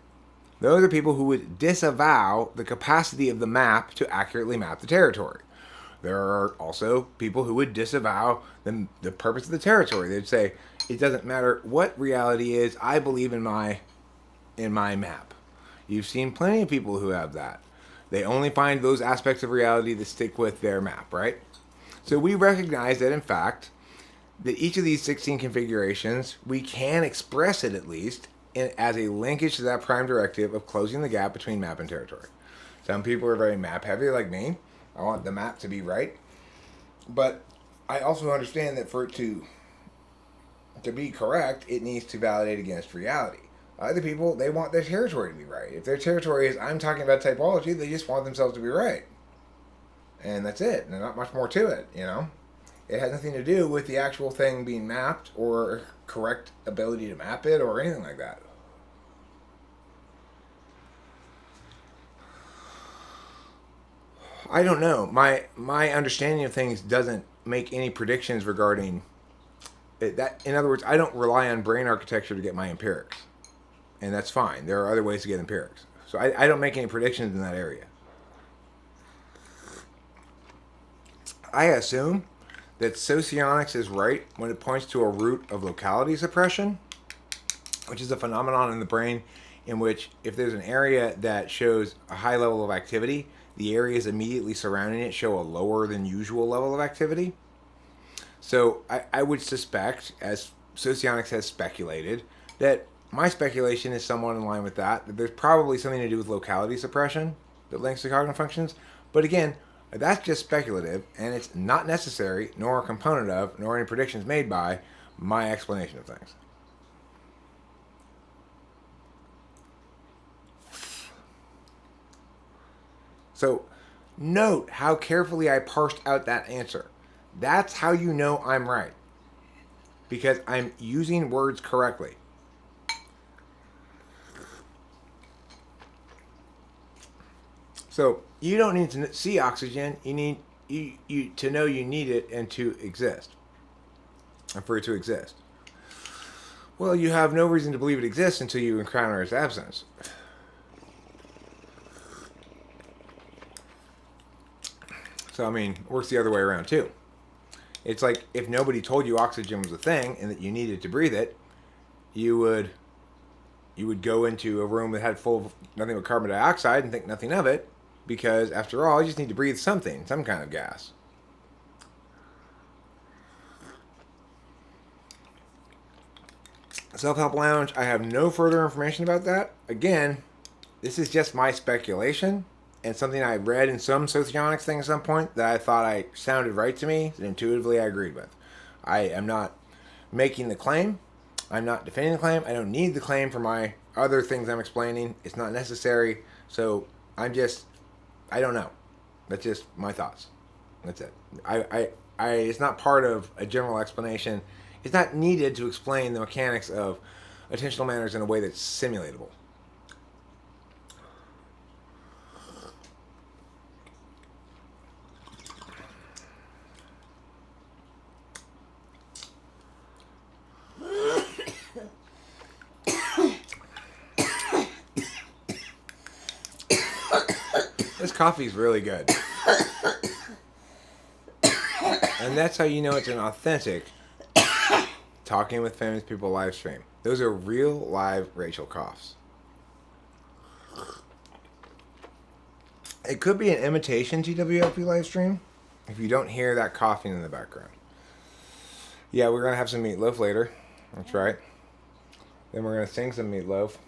Those are people who would disavow the capacity of the map to accurately map the territory. There are also people who would disavow the purpose of the territory. They'd say, it doesn't matter what reality is, I believe in my map. You've seen plenty of people who have that. They only find those aspects of reality that stick with their map, right? So we recognize that, in fact, that each of these 16 configurations, we can express it at least as a linkage to that prime directive of closing the gap between map and territory. Some people are very map heavy like me. I want the map to be right. But I also understand that for it to be correct, it needs to validate against reality. Other people, they want their territory to be right. If their territory is, I'm talking about typology, they just want themselves to be right. And that's it. There's not much more to it, you know? It has nothing to do with the actual thing being mapped or correct ability to map it or anything like that. I don't know. My understanding of things doesn't make any predictions regarding it. In other words, I don't rely on brain architecture to get my empirics. And that's fine. There are other ways to get empirics. So I don't make any predictions in that area. I assume that socionics is right when it points to a root of locality suppression, which is a phenomenon in the brain in which if there's an area that shows a high level of activity, the areas immediately surrounding it show a lower than usual level of activity. So I would suspect, as socionics has speculated, that my speculation is somewhat in line with that there's probably something to do with locality suppression that links to cognitive functions. But again, that's just speculative, and it's not necessary, nor a component of, nor any predictions made by my explanation of things. So note how carefully I parsed out that answer. That's how you know I'm right. Because I'm using words correctly. So you don't need to see oxygen. You need you to know you need it and to exist. And for it to exist. Well, you have no reason to believe it exists until you encounter its absence. So, I mean, it works the other way around, too. It's like if nobody told you oxygen was a thing and that you needed to breathe it, you would go into a room that had full of nothing but carbon dioxide and think nothing of it, because, after all, you just need to breathe something, some kind of gas. Self-Help Lounge, I have no further information about that. Again, this is just my speculation and something I read in some socionics thing at some point that I thought I sounded right to me, that intuitively I agreed with. I am not making the claim. I'm not defending the claim. I don't need the claim for my other things I'm explaining. It's not necessary. So I don't know. That's just my thoughts. That's it. It's not part of a general explanation. It's not needed to explain the mechanics of attentional manners in a way that's simulatable. This coffee's really good. And that's how you know it's an authentic Talking with Famous People live stream. Those are real live Rachel coughs. It could be an imitation TWLP live stream if you don't hear that coughing in the background. Yeah, we're going to have some meatloaf later. That's right. Then we're going to sing some meatloaf.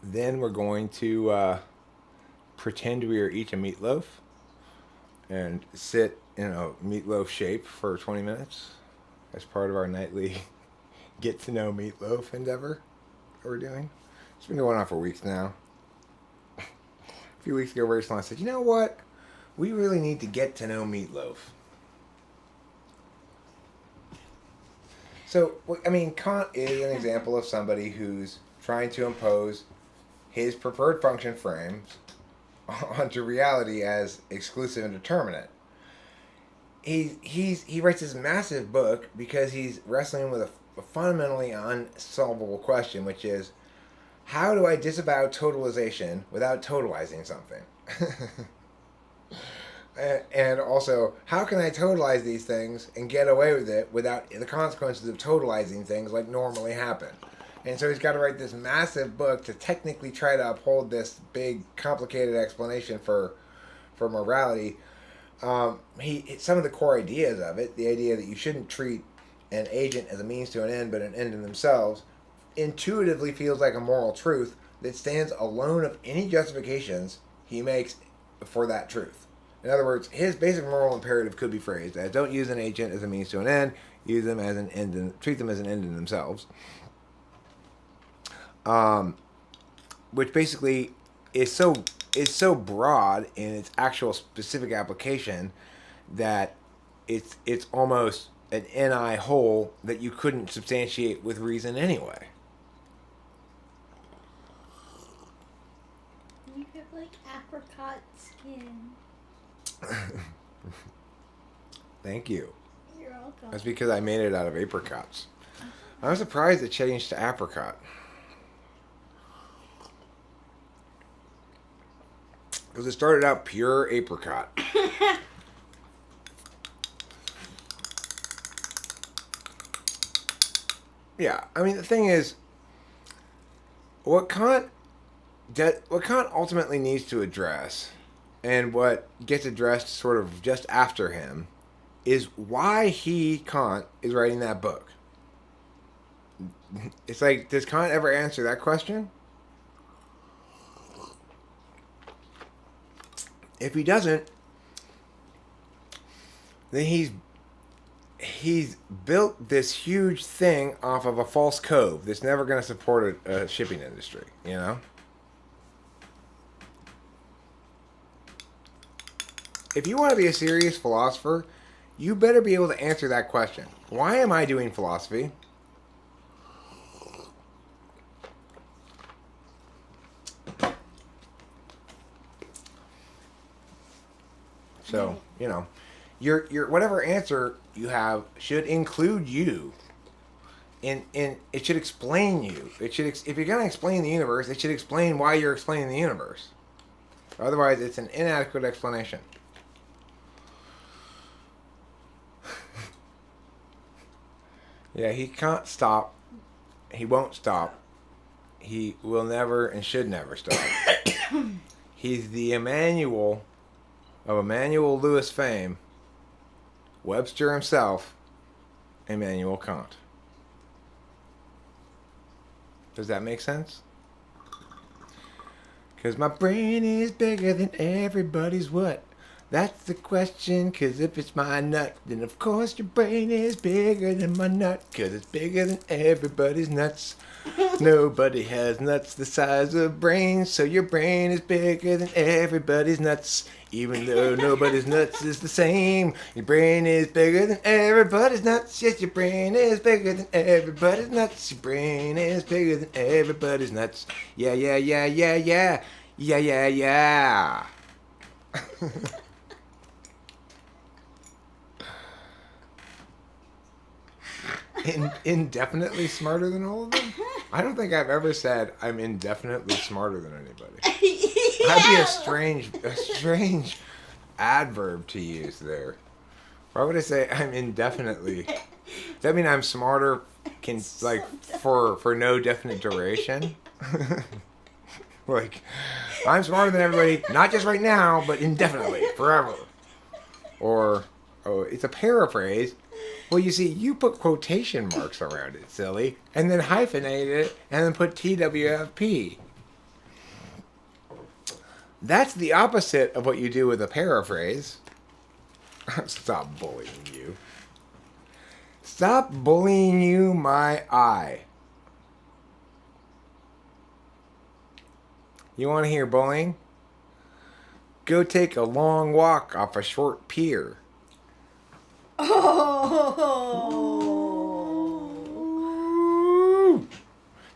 Then we're going to pretend we are each a meatloaf and sit in a meatloaf shape for 20 minutes as part of our nightly get to know meatloaf endeavor that we're doing. It's been going on for weeks now. A few weeks ago, Rachel and I said, you know what? We really need to get to know meatloaf. So, I mean, Kant is an example of somebody who's trying to impose his preferred function frames onto reality as exclusive and determinate. He writes this massive book because he's wrestling with a fundamentally unsolvable question, which is, how do I disavow totalization without totalizing something? And also, how can I totalize these things and get away with it without the consequences of totalizing things like normally happen? And so he's got to write this massive book to technically try to uphold this big, complicated explanation for morality. Some of the core ideas of it, the idea that you shouldn't treat an agent as a means to an end, but an end in themselves, intuitively feels like a moral truth that stands alone of any justifications he makes for that truth. In other words, his basic moral imperative could be phrased as: don't use an agent as a means to an end, use them as an end, treat them as an end in themselves. Which basically is so broad in its actual specific application that it's almost an NI whole that you couldn't substantiate with reason anyway. You have like apricot skin. Thank you. You're welcome. That's because I made it out of apricots. I'm surprised it changed to apricot. Because it started out pure apricot. Yeah, I mean, the thing is, what Kant ultimately needs to address, and what gets addressed sort of just after him, is why Kant, is writing that book. It's like, does Kant ever answer that question? If he doesn't, then he's built this huge thing off of a false cove that's never going to support a shipping industry, you know? If you want to be a serious philosopher, you better be able to answer that question. Why am I doing philosophy? So, you know, your whatever answer you have should include you. And it should explain you. It should if you're going to explain the universe, it should explain why you're explaining the universe. Otherwise, it's an inadequate explanation. Yeah, he can't stop. He won't stop. He will never and should never stop. He's the Emmanuel of Emmanuel Lewis fame, Webster himself, Immanuel Kant. Does that make sense? Because my brain is bigger than everybody's what? That's the question, because if it's my nut, then of course your brain is bigger than my nut, because it's bigger than everybody's nuts. Nobody has nuts the size of brains, so your brain is bigger than everybody's nuts. Even though nobody's nuts is the same, your brain is bigger than everybody's nuts. Yes, your brain is bigger than everybody's nuts. Your brain is bigger than everybody's nuts. Yeah, yeah, yeah, yeah, yeah. Yeah, yeah, yeah. Indefinitely smarter than all of them? I don't think I've ever said I'm indefinitely smarter than anybody. Yeah. That'd be a strange adverb to use there. Why would I say I'm indefinitely? Does that mean I'm smarter for no definite duration? Like, I'm smarter than everybody, not just right now, but indefinitely, forever. Or, oh, it's a paraphrase. Well, you see, you put quotation marks around it, silly, and then hyphenate it, and then put TWFP. That's the opposite of what you do with a paraphrase. Stop bullying you. Stop bullying you, my eye. You want to hear bullying? Go take a long walk off a short pier. Oh.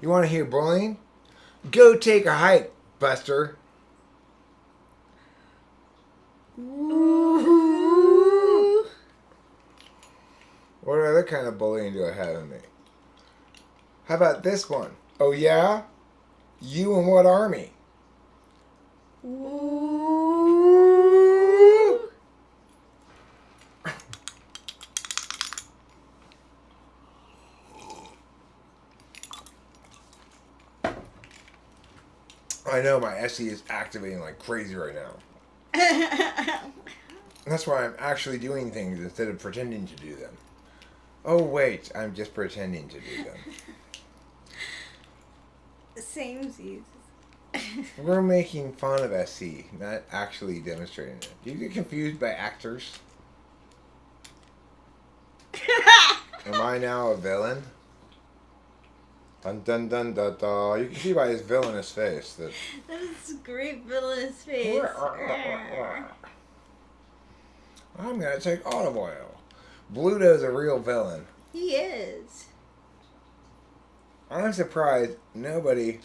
You want to hear bullying? Go take a hike, Buster. Ooh. What other kind of bullying do I have in me? How about this one? Oh yeah? You in what army? Ooh. I know my SE is activating like crazy right now. That's why I'm actually doing things instead of pretending to do them. Oh wait, I'm just pretending to do them. Samesies. We're making fun of SE, not actually demonstrating it. Do you get confused by actors? Am I now a villain? Dun dun dun dun dun. You can see by his villainous face that. That is a great villainous face. I'm gonna take olive oil. Bluto's a real villain. He is. I'm surprised nobody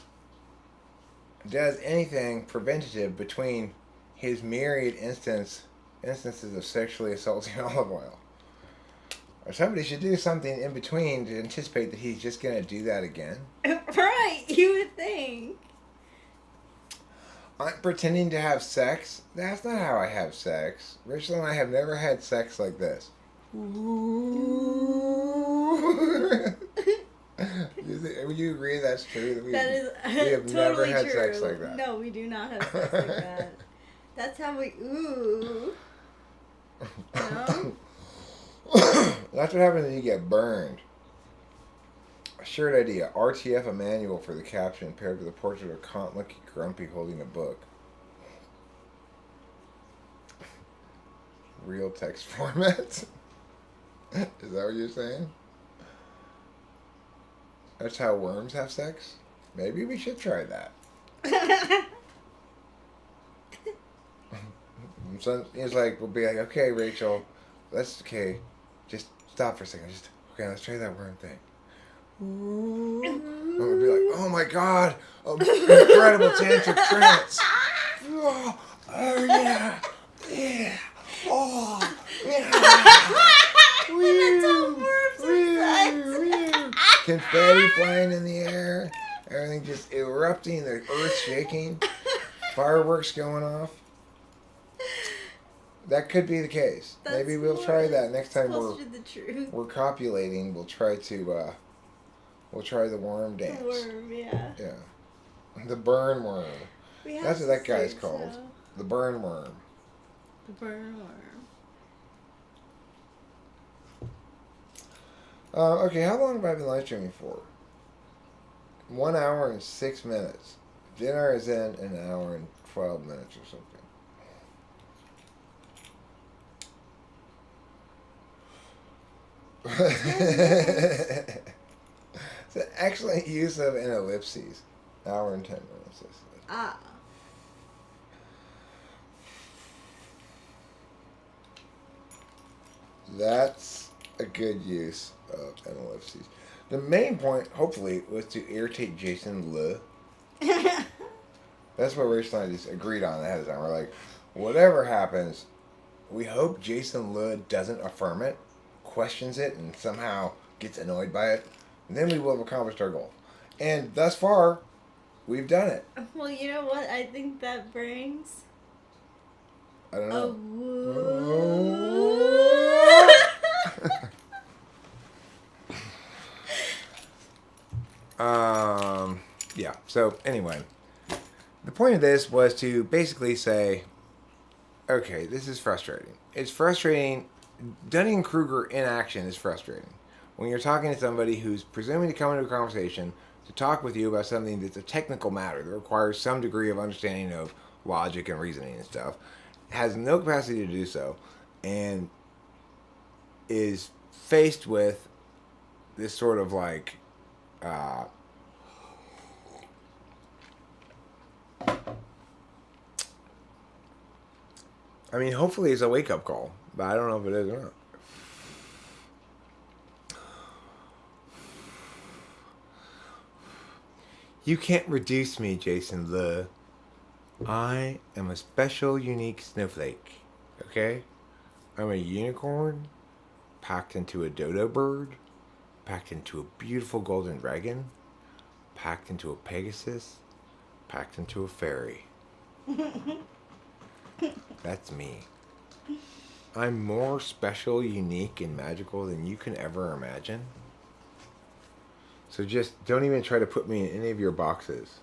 does anything preventative between his myriad instances of sexually assaulting olive oil. Or somebody should do something in between to anticipate that he's just going to do that again. Right, you would think. I'm pretending to have sex? That's not how I have sex. Rachel and I have never had sex like this. Ooh. agree that's true? That That is we have totally never had true. sex like that. No, we do not have sex like that. That's how we ooh. No? That's what happens when you get burned. A shirt idea. RTF, a manual for the caption paired with a portrait of Kant looking grumpy holding a book. Real text format. Is that what you're saying? That's how worms have sex? Maybe we should try that. So it's like, we'll be like, okay, Rachel, just stop for a second. Let's try that worm thing. And we'll be like, oh my god, incredible tantric trance. Oh yeah, yeah, oh yeah. That's how worms have sex. Confetti flying in the air, everything just erupting, the earth shaking, fireworks going off. That could be the case. That's Maybe we'll try that next time closer to the truth. we're copulating. We'll try the worm dance. The worm, yeah. Yeah, the burn worm. That's what that guy's called. So. The burn worm. The burn worm. Okay, how long have I been live streaming for? 1 hour and 6 minutes. Dinner is in an hour and 12 minutes or something. It's an excellent use of an ellipses. Hour and 10 minutes. Ah. That's a good use of an ellipses. The main point, hopefully, was to irritate Jason Le. That's what Rachel and I just agreed on ahead of time. We're like, whatever happens, we hope Jason Le doesn't affirm it, questions it, and somehow gets annoyed by it. And then we will have accomplished our goal. And thus far, we've done it. Well, you know what I think that brings? I don't A know. woo. Yeah. So anyway, the point of this was to basically say, okay, this is frustrating. It's frustrating. Dunning-Kruger in action is frustrating. When you're talking to somebody who's presuming to come into a conversation to talk with you about something that's a technical matter that requires some degree of understanding of logic and reasoning and stuff, has no capacity to do so, and is faced with this sort of like I mean, hopefully it's a wake-up call, but I don't know if it is or not. You can't reduce me, Jason Le. I am a special, unique snowflake, okay? I'm a unicorn, packed into a dodo bird, packed into a beautiful golden dragon, packed into a pegasus, packed into a fairy. That's me. I'm more special, unique, and magical than you can ever imagine. So just don't even try to put me in any of your boxes.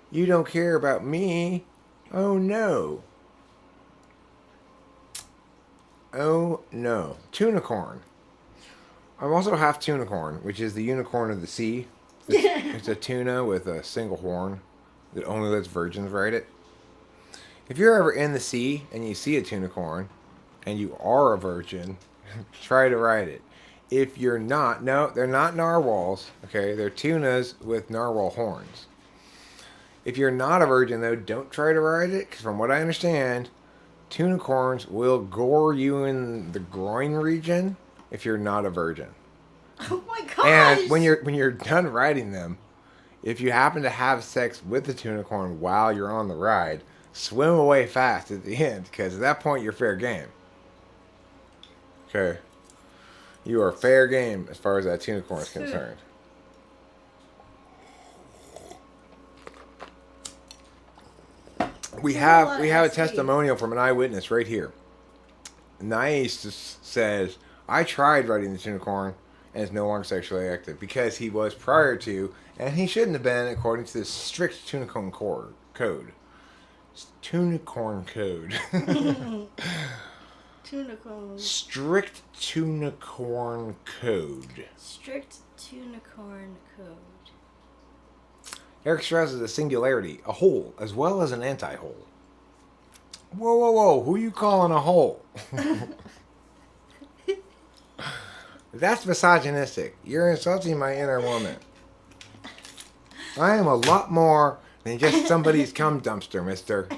You don't care about me? Oh no. Oh no. Tunicorn. I'm also half tunicorn, which is the unicorn of the sea. It's a tuna with a single horn that only lets virgins ride it. If you're ever in the sea and you see a tunicorn and you are a virgin, try to ride it. If you're not, no, they're not narwhals, okay? They're tunas with narwhal horns. If you're not a virgin, though, don't try to ride it, because from what I understand, tunicorns will gore you in the groin region if you're not a virgin. Oh my gosh! And when you're done riding them, if you happen to have sex with the tunicorn while you're on the ride, swim away fast at the end, because at that point you're fair game. Okay. You are fair game as far as that tunicorn is concerned. We have a testimonial from an eyewitness right here. Nice says, I tried riding the tunicorn. and is no longer sexually active because he was prior to, and he shouldn't have been according to the strict Tunicorn code. Tunicorn code. Tunicorn. Strict Tunicorn code. Strict Tunicorn code. Eric stresses a singularity, a whole, as well as an anti-whole. Whoa, whoa, whoa! Who you calling a whole? That's misogynistic. You're insulting my inner woman. I am a lot more than just somebody's cum dumpster, mister.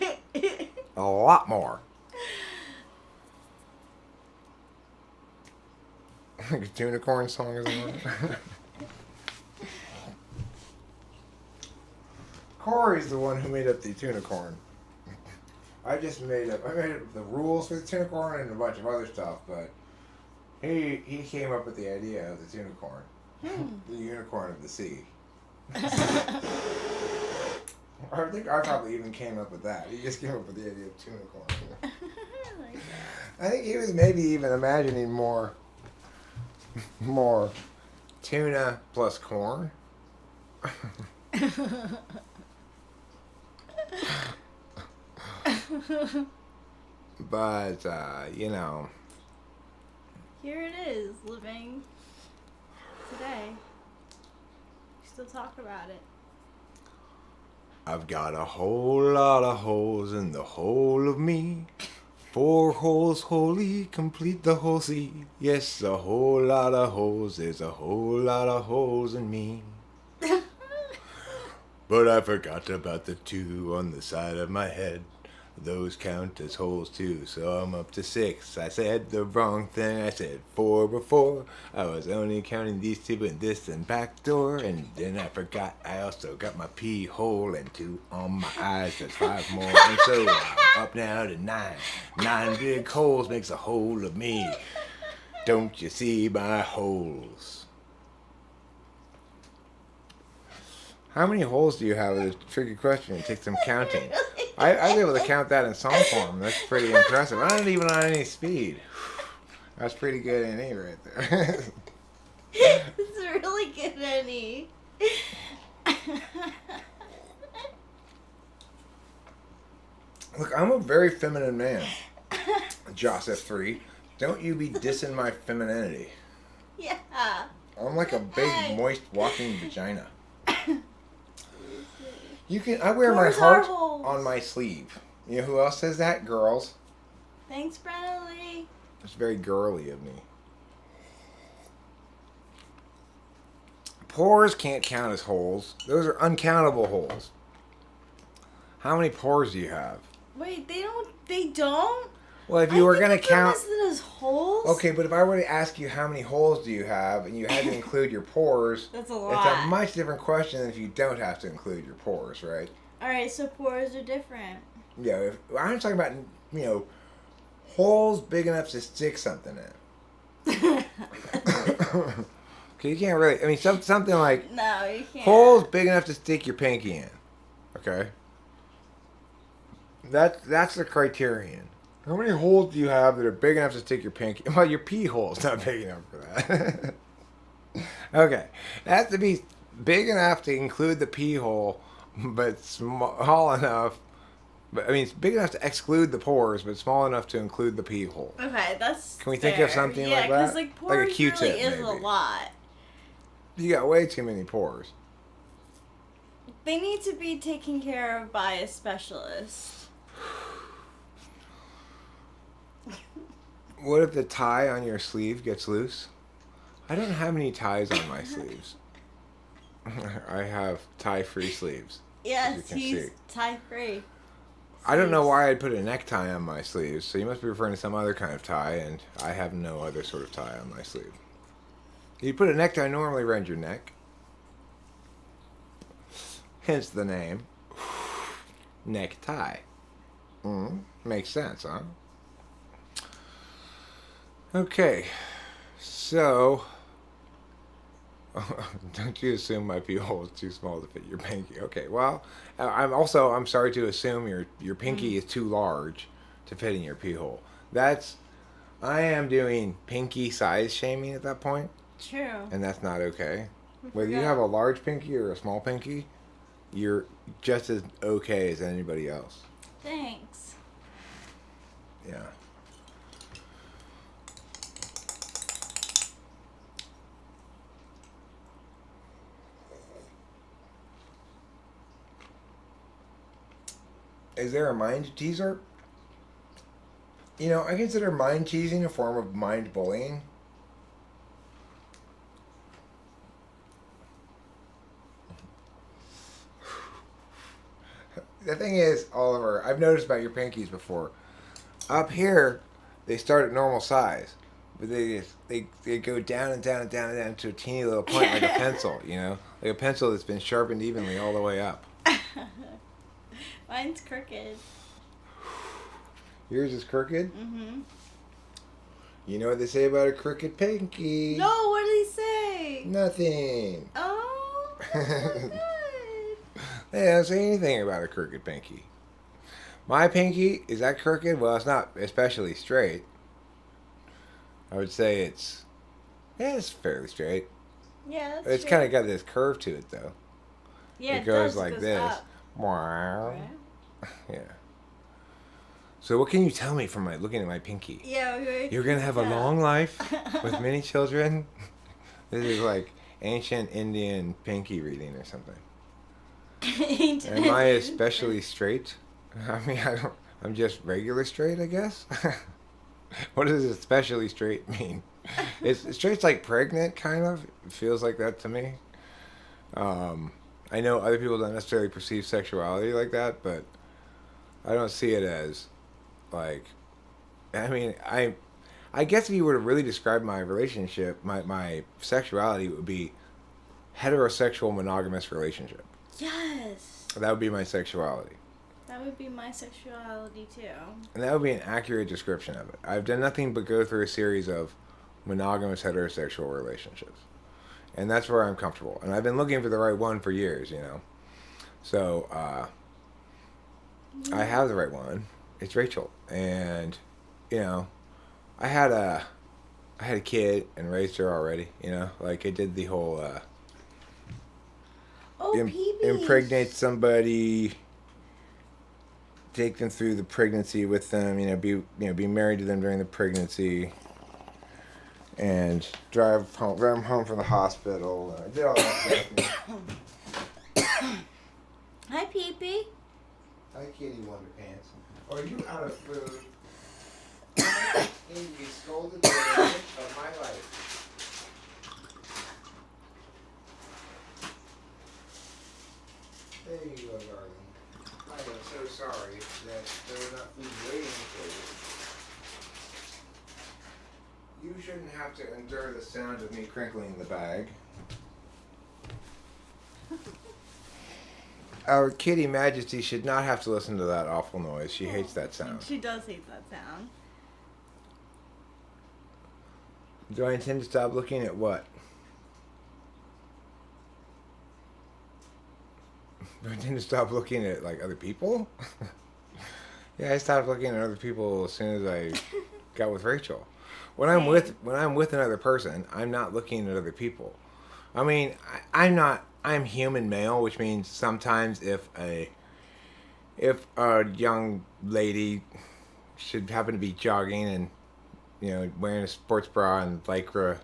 A lot more. Like a Tunicorn song or something. Corey's the one who made up the Tunicorn. I made up the rules for the Tunicorn and a bunch of other stuff, but he came up with the idea of the Tunicorn. The unicorn of the sea. I think I probably even came up with that. He just came up with the idea of Tunicorn. I like that. I think he was maybe even imagining more tuna plus corn. But, you know. Here it is, living today. We still talk about it. I've got a whole lot of holes in the whole of me. 4 holes wholly complete the whole sea. Yes, a whole lot of holes. There's a whole lot of holes in me. But I forgot about the 2 on the side of my head. Those count as holes too, so I'm up to 6. I said the wrong thing. I said 4 before. I was only counting these 2 in this and back door. And then I forgot I also got my pee hole and 2 on my eyes. That's 5 more. And so I'm up now to 9. 9 big holes makes a hole of me. Don't you see my holes? How many holes do you have? Is a tricky question. It takes some counting. I was able to count that in song form. That's pretty impressive. I'm not even on any speed. That's pretty good NE right there. It's really good, NE. Look, I'm a very feminine man. Joseph 3. Don't you be dissing my femininity. Yeah. I'm like a big, moist, walking vagina. I wear my heart on my sleeve. You know who else says that? Girls. Thanks, Brennan. It's very girly of me. Pores can't count as holes. Those are uncountable holes. How many pores do you have? Wait, they don't? Well, if you were going to count... listed as holes? Okay, but if I were to ask you how many holes do you have, and you had to include your pores... That's a lot. It's a much different question than if you don't have to include your pores, right? Alright, so pores are different. Yeah, I'm talking about, holes big enough to stick something in. Okay, you can't really... something like... No, you can't. Holes big enough to stick your pinky in. Okay? That's the criterion. How many holes do you have that are big enough to stick your pinky? Well, your pee hole's not big enough for that. Okay. It has to be big enough to include the pee hole, but small enough... it's big enough to exclude the pores, but small enough to include the pee hole. Okay, that's Can we think of something like that? Yeah, because pores like a Q-tip, really is maybe. a lot. You got way too many pores. They need to be taken care of by a specialist. What if the tie on your sleeve gets loose? I don't have any ties on my sleeves. I have tie-free sleeves. Yes, he's tie-free. I don't know why I'd put a necktie on my sleeves, so you must be referring to some other kind of tie, and I have no other sort of tie on my sleeve. You put a necktie normally around your neck. Hence the name. Necktie. Makes sense, huh? Okay, so... Don't you assume my pee hole is too small to fit your pinky. Okay, well, I'm sorry to assume your pinky is too large to fit in your pee hole. I am doing pinky size shaming at that point. True. and that's not okay. I Whether you forgot. have a large pinky or a small pinky, you're just as okay as anybody else. Thanks. Yeah. Is there a mind teaser? You know, I consider mind teasing a form of mind bullying. The thing is, Oliver, I've noticed about your pinkies before. Up here, they start at normal size, but they go down and down and down and down to a teeny little point like a pencil, you know? Like a pencil that's been sharpened evenly all the way up. Mine's crooked. Yours is crooked? Mm-hmm. You know what they say about a crooked pinky? No, what did he say? Nothing. Oh, that's so good. They don't say anything about a crooked pinky. My pinky, is that crooked? Well, it's not especially straight. I would say it's fairly straight. Yeah, that's It's true. kind of got this curve to it, though. Yeah, it goes does. like It goes this. up. Wow. Right. Yeah. So what can you tell me from my looking at my pinky? Yeah, You're going to have a long life with many children? This is like ancient Indian pinky reading or something. Am I especially straight? I mean, I'm just regular straight, I guess. What does especially straight mean? Straight's like pregnant, kind of. It feels like that to me. I know other people don't necessarily perceive sexuality like that, but I don't see it as like. I mean, I guess if you were to really describe my relationship, my sexuality would be heterosexual monogamous relationship. Yes. That would be my sexuality. That would be my sexuality too. And that would be an accurate description of it. I've done nothing but go through a series of monogamous heterosexual relationships. And that's where I'm comfortable. And I've been looking for the right one for years, you know. So, I have the right one. It's Rachel. And, you know, I had a kid and raised her already, you know. Like, I did the whole, impregnate somebody, take them through the pregnancy with them, be married to them during the pregnancy, and drive them home from the hospital. I did all that stuff. Hi, Pee-Pee. Hi, Kitty Wonderpants. Are you out of food? I need to be scolded for the rest of my life. There you go, darling. I am so sorry that there was not food waiting for you. You shouldn't have to endure the sound of me crinkling the bag. Our kitty Majesty should not have to listen to that awful noise. She hates that sound. She does hate that sound. Do I intend to stop looking at what? Do I intend to stop looking at, like, other people? Yeah, I stopped looking at other people as soon as I got with Rachel. When I'm with another person, I'm not looking at other people. I mean, I'm human male, which means sometimes if a young lady should happen to be jogging and, you know, wearing a sports bra and lycra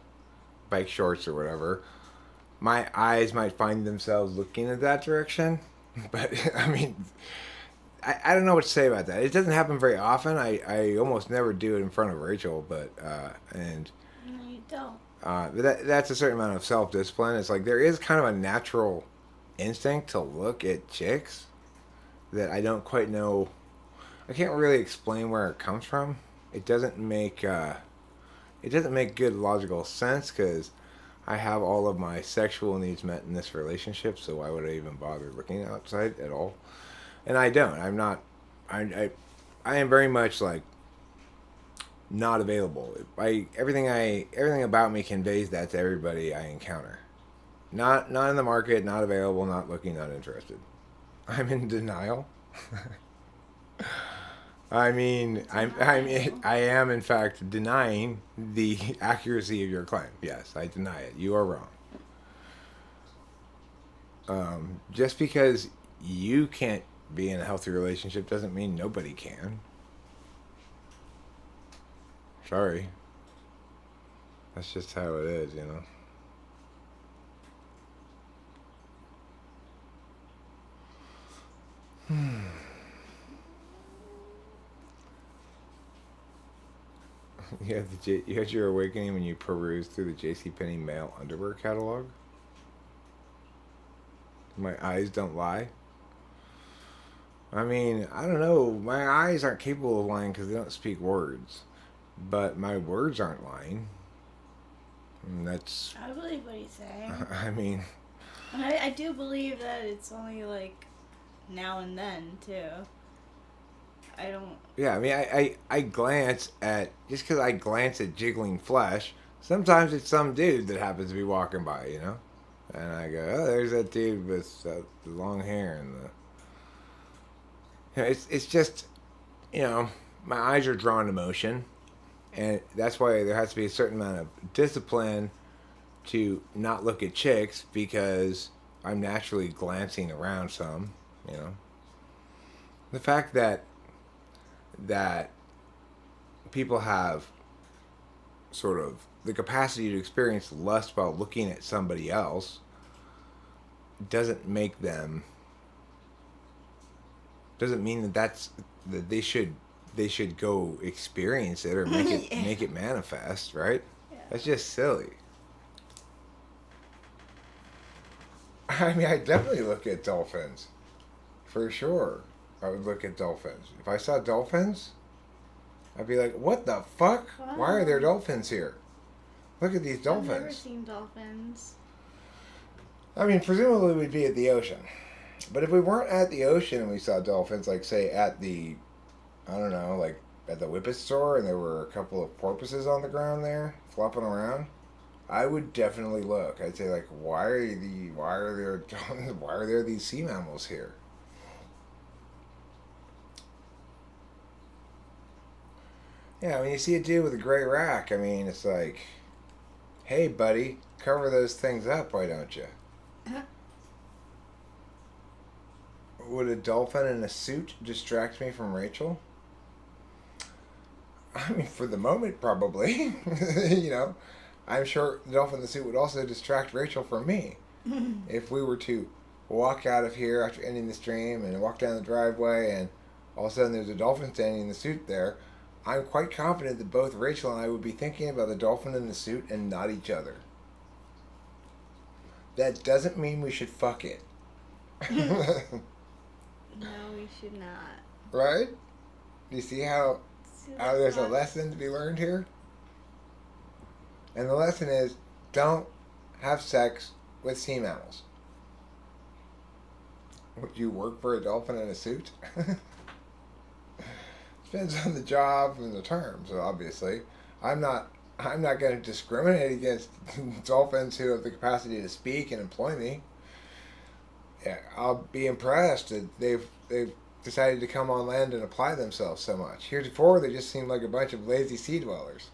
bike shorts or whatever, my eyes might find themselves looking in that direction. But, I mean, I don't know what to say about that. It doesn't happen very often. I almost never do it in front of Rachel, but, No, you don't. But that's a certain amount of self-discipline. It's like there is kind of a natural instinct to look at chicks that I don't quite know. I can't really explain where it comes from. It doesn't make good logical sense because I have all of my sexual needs met in this relationship. So why would I even bother looking outside at all? And I don't. I'm not. I am very much like not available. Everything about me conveys that to everybody I encounter. Not in the market, not available, not looking, not interested. I'm in denial. I mean, I am in fact denying the accuracy of your claim. Yes, I deny it. You are wrong. Just because you can't be in a healthy relationship doesn't mean nobody can. Sorry. That's just how it is, you know. You had your awakening when you perused through the JCPenney male underwear catalog? My eyes don't lie? I mean, I don't know. My eyes aren't capable of lying because they don't speak words. But my words aren't lying. And that's... I believe what he's saying. I mean... And I do believe that it's only, like, now and then, too. I don't... Yeah, I mean, I glance at... Just because I glance at jiggling flesh, sometimes it's some dude that happens to be walking by, you know? And I go, oh, there's that dude with the long hair and the... You know, it's just, you know, my eyes are drawn to motion. And that's why there has to be a certain amount of discipline to not look at chicks because I'm naturally glancing around some, you know. The fact that people have sort of the capacity to experience lust while looking at somebody else doesn't make them... doesn't mean that they should go experience it or make it make it manifest, right? Yeah. That's just silly. I mean, I definitely look at dolphins, for sure. I would look at dolphins. If I saw dolphins, I'd be like, "What the fuck? Wow. Why are there dolphins here? Look at these dolphins." I've never seen dolphins. I mean, presumably we'd be at the ocean. But if we weren't at the ocean and we saw dolphins, like, say, at the, I don't know, like, at the Whippet store and there were a couple of porpoises on the ground there, flopping around, I would definitely look. I'd say, like, why are there these sea mammals here? Yeah, when you see a dude with a gray rack, I mean, it's like, hey, buddy, cover those things up, why don't you? Would a dolphin in a suit distract me from Rachel? I mean, for the moment, probably. You know, I'm sure the dolphin in the suit would also distract Rachel from me. If we were to walk out of here after ending the stream and walk down the driveway and all of a sudden there's a dolphin standing in the suit there, I'm quite confident that both Rachel and I would be thinking about the dolphin in the suit and not each other. That doesn't mean we should fuck it. No, we should not. Right? Do you see how there's a lesson to be learned here? And the lesson is, don't have sex with sea mammals. Would you work for a dolphin in a suit? Depends on the job and the terms, obviously. I'm not going to discriminate against dolphins who have the capacity to speak and employ me. Yeah, I'll be impressed that they've decided to come on land and apply themselves so much. Heretofore, they just seemed like a bunch of lazy sea dwellers.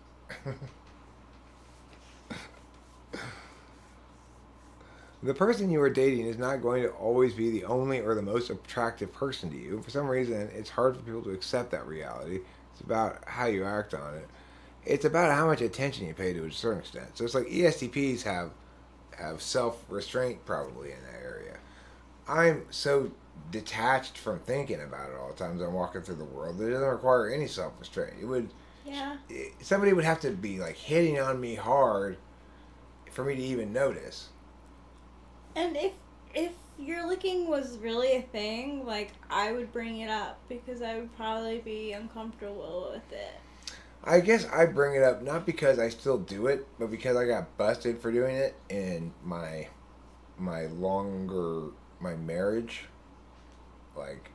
The person you are dating is not going to always be the only or the most attractive person to you. For some reason, it's hard for people to accept that reality. It's about how you act on it. It's about how much attention you pay to a certain extent. So it's like ESTPs have self-restraint probably in that area. I'm so detached from thinking about it all the time as I'm walking through the world that it doesn't require any self-restraint. Somebody would have to be like hitting on me hard for me to even notice. And if your licking was really a thing, like, I would bring it up because I would probably be uncomfortable with it. I guess I bring it up not because I still do it, but because I got busted for doing it in my marriage. Like,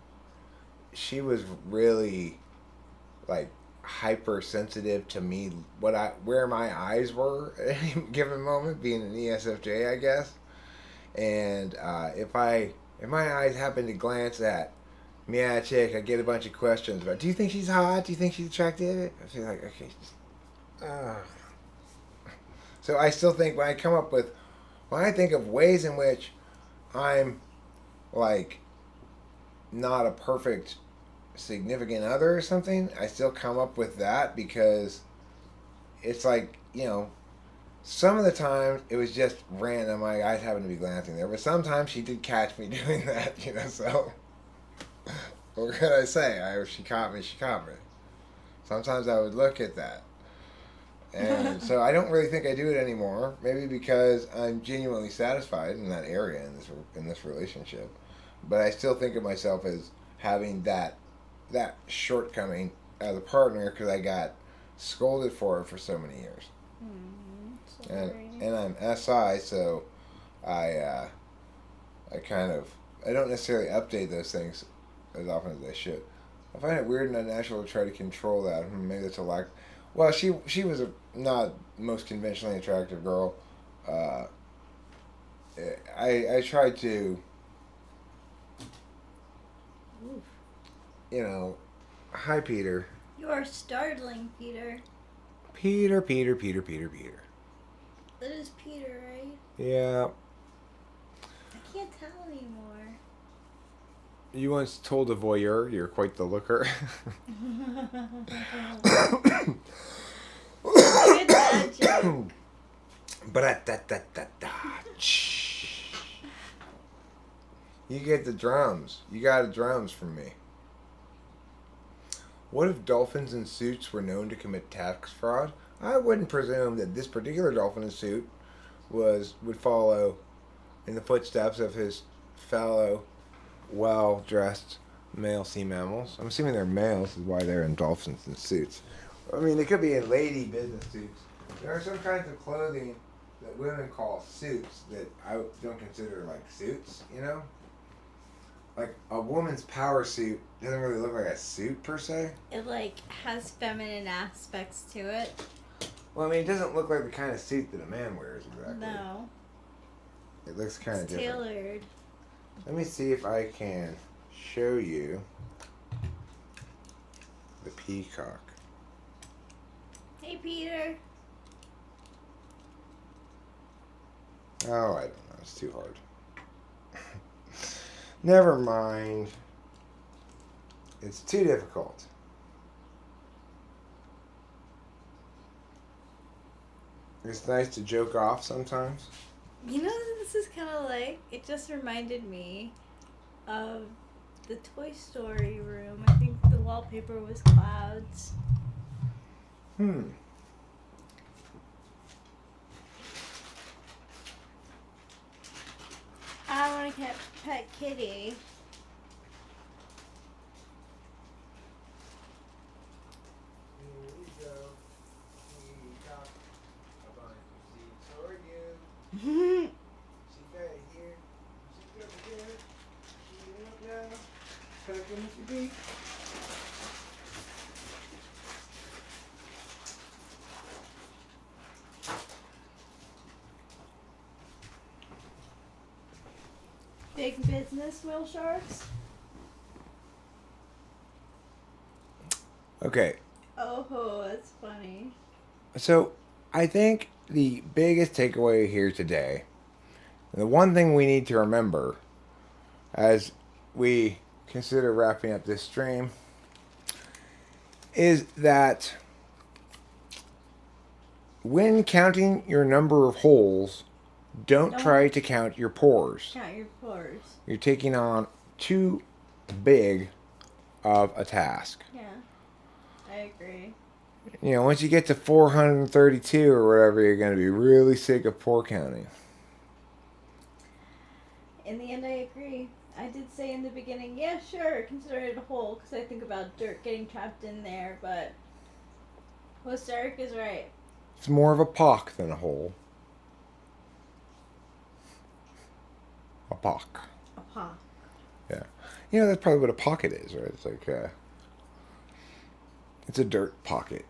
she was really, like, hypersensitive to me, where my eyes were at any given moment, being an ESFJ, I guess. And if my eyes happened to glance at yeah, chick, I get a bunch of questions about, do you think she's hot? Do you think she's attractive? I feel like, okay. So I still think when I think of ways in which I'm like not a perfect significant other or something, I still come up with that because it's like, some of the times it was just random. My eyes happened to be glancing there, but sometimes she did catch me doing that, so what can I say? She caught me, she caught me. Sometimes I would look at that. And so I don't really think I do it anymore. Maybe because I'm genuinely satisfied in that area in this relationship. But I still think of myself as having that shortcoming as a partner because I got scolded for it for so many years. And I'm SI, so I don't necessarily update those things as often as I should. I find it weird and unnatural to try to control that. Maybe that's a lack. Well, she was a not most conventionally attractive girl. I tried to, hi Peter. You are startling, Peter. Peter. That is Peter, right? Yeah. I can't tell anymore. You once told a voyeur you're quite the looker. Good dad joke. You get the drums. You got drums from me. What if dolphins in suits were known to commit tax fraud? I wouldn't presume that this particular dolphin in suit would follow in the footsteps of his fellow well-dressed male sea mammals. I'm assuming they're males, is why they're in dolphins in suits. I mean, they could be in lady business suits. There are some kinds of clothing that women call suits that I don't consider like suits, Like a woman's power suit doesn't really look like a suit per se. It has feminine aspects to it. Well, I mean, it doesn't look like the kind of suit that a man wears exactly. No. It looks kind of different. Tailored. Let me see if I can show you the peacock. Hey, Peter. Oh, I don't know. It's too hard. Never mind. It's too difficult. It's nice to joke off sometimes. This is kind of it just reminded me of the Toy Story room. I think the wallpaper was clouds. I want to pet kitty. Here we go. Peacock. I'm going to see for you. She right here. She over there. She up now. Pecking with your beak. Big business, whale sharks. Okay. Oh, that's funny. So, I think the biggest takeaway here today, the one thing we need to remember as we consider wrapping up this stream, is that when counting your number of holes, don't try to count your pores. Count your pores. You're taking on too big of a task. Yeah, I agree. Once you get to 432 or whatever, you're going to be really sick of pore counting. In the end, I agree. I did say in the beginning, yeah, sure, consider it a hole, because I think about dirt getting trapped in there, but Host Eric is right. It's more of a pock than a hole. A pock. A pock. Yeah. That's probably what a pocket is, right? It's like, it's a dirt pocket.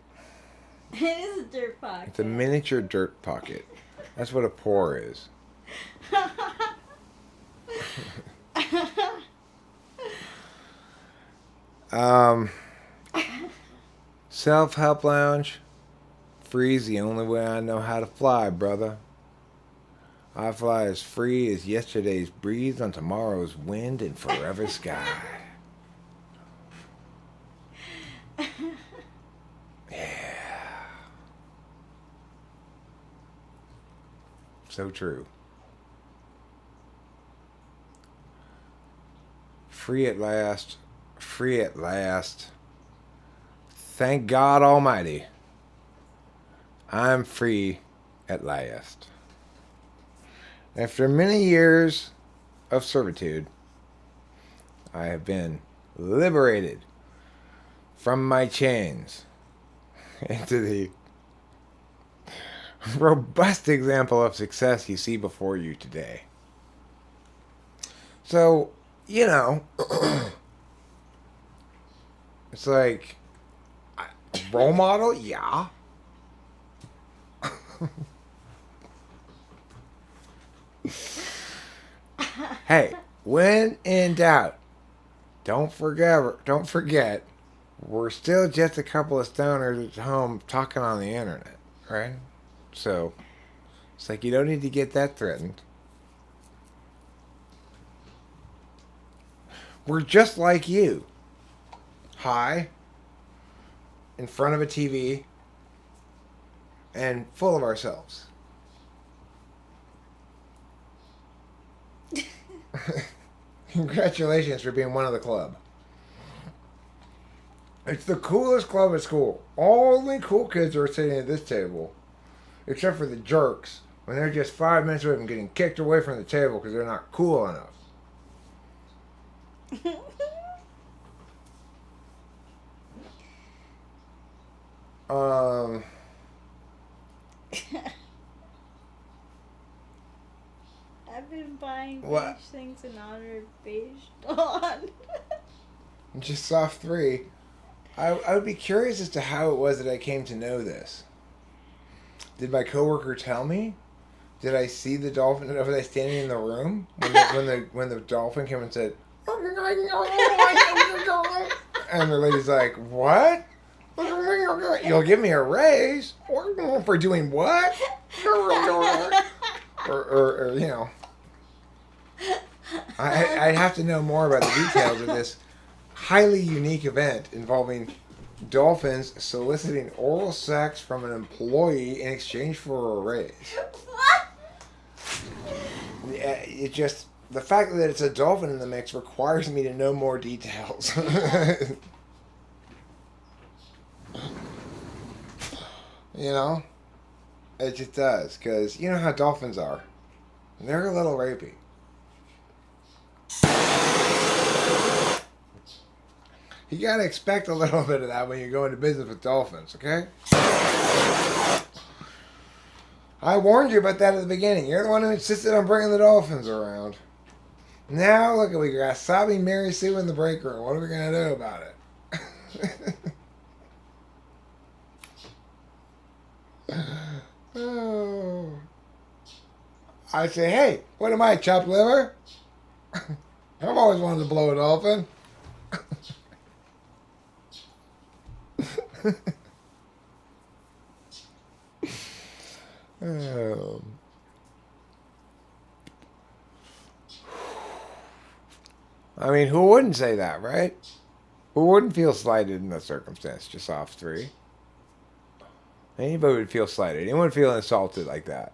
It is a dirt pocket. It's a miniature dirt pocket. That's what a pore is. Self-help lounge. Free's the only way I know how to fly, brother. I fly as free as yesterday's breeze on tomorrow's wind and forever sky. Yeah. So true. Free at last. Free at last. Thank God Almighty. I'm free at last. After many years of servitude, I have been liberated from my chains into the robust example of success you see before you today. So, you know, it's like, role model? Yeah. Hey, when in doubt, don't forget, we're still just a couple of stoners at home talking on the internet, right? So, it's like you don't need to get that threatened. We're just like you. High, in front of a TV, and full of ourselves. Congratulations for being one of the club. It's the coolest club at school. Only cool kids are sitting at this table, except for the jerks, when they're just 5 minutes away from getting kicked away from the table because they're not cool enough. I've been buying What? beige things in honor of beige dawn. Just soft 3. I would be curious as to how it was that I came to know this. Did my coworker tell me? Did I see the dolphin? Was I standing in the room when the dolphin came and said, and the lady's like, "What? You'll give me a raise for doing what?" or you know, I'd have to know more about the details of this highly unique event involving dolphins soliciting oral sex from an employee in exchange for a raise. What? It just, the fact that it's a dolphin in the mix requires me to know more details. You know? It just does, because you know how dolphins are. They're a little rapey. You gotta expect a little bit of that when you go into business with dolphins, okay? I warned you about that at the beginning. You're the one who insisted on bringing the dolphins around. Now, look, we got sobbing Mary Sue in the break room. What are we gonna do about it? Oh. I say, hey, what am I, chopped liver? I've always wanted to blow a dolphin. I mean, who wouldn't say that, right? Who wouldn't feel slighted in that circumstance, just off 3? Anybody would feel slighted. Anyone would feel insulted like that.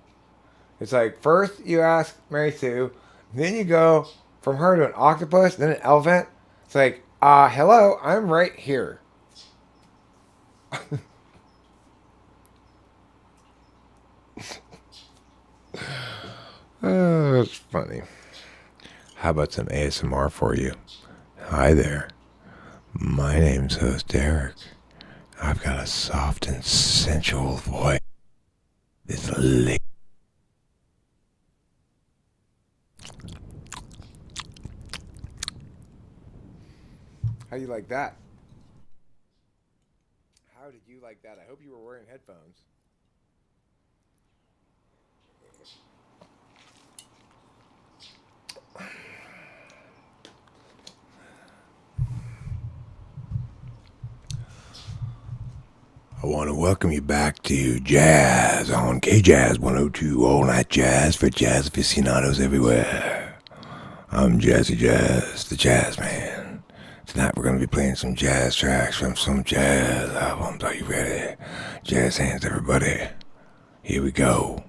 It's like, first you ask Mary Sue, then you go from her to an octopus, then an elephant. It's like, hello, I'm right here. Oh, that's funny. How about some ASMR for you? Hi there. My name's host Derek. I've got a soft and sensual voice. It's lick. How do you like that? How did you like that? I hope you were wearing headphones. want to welcome you back to Jazz on KJazz 102, all night jazz for jazz aficionados everywhere. I'm Jazzy Jazz, the Jazz Man. Tonight we're going to be playing some jazz tracks from some jazz albums. Are you ready? Jazz hands, everybody. Here we go.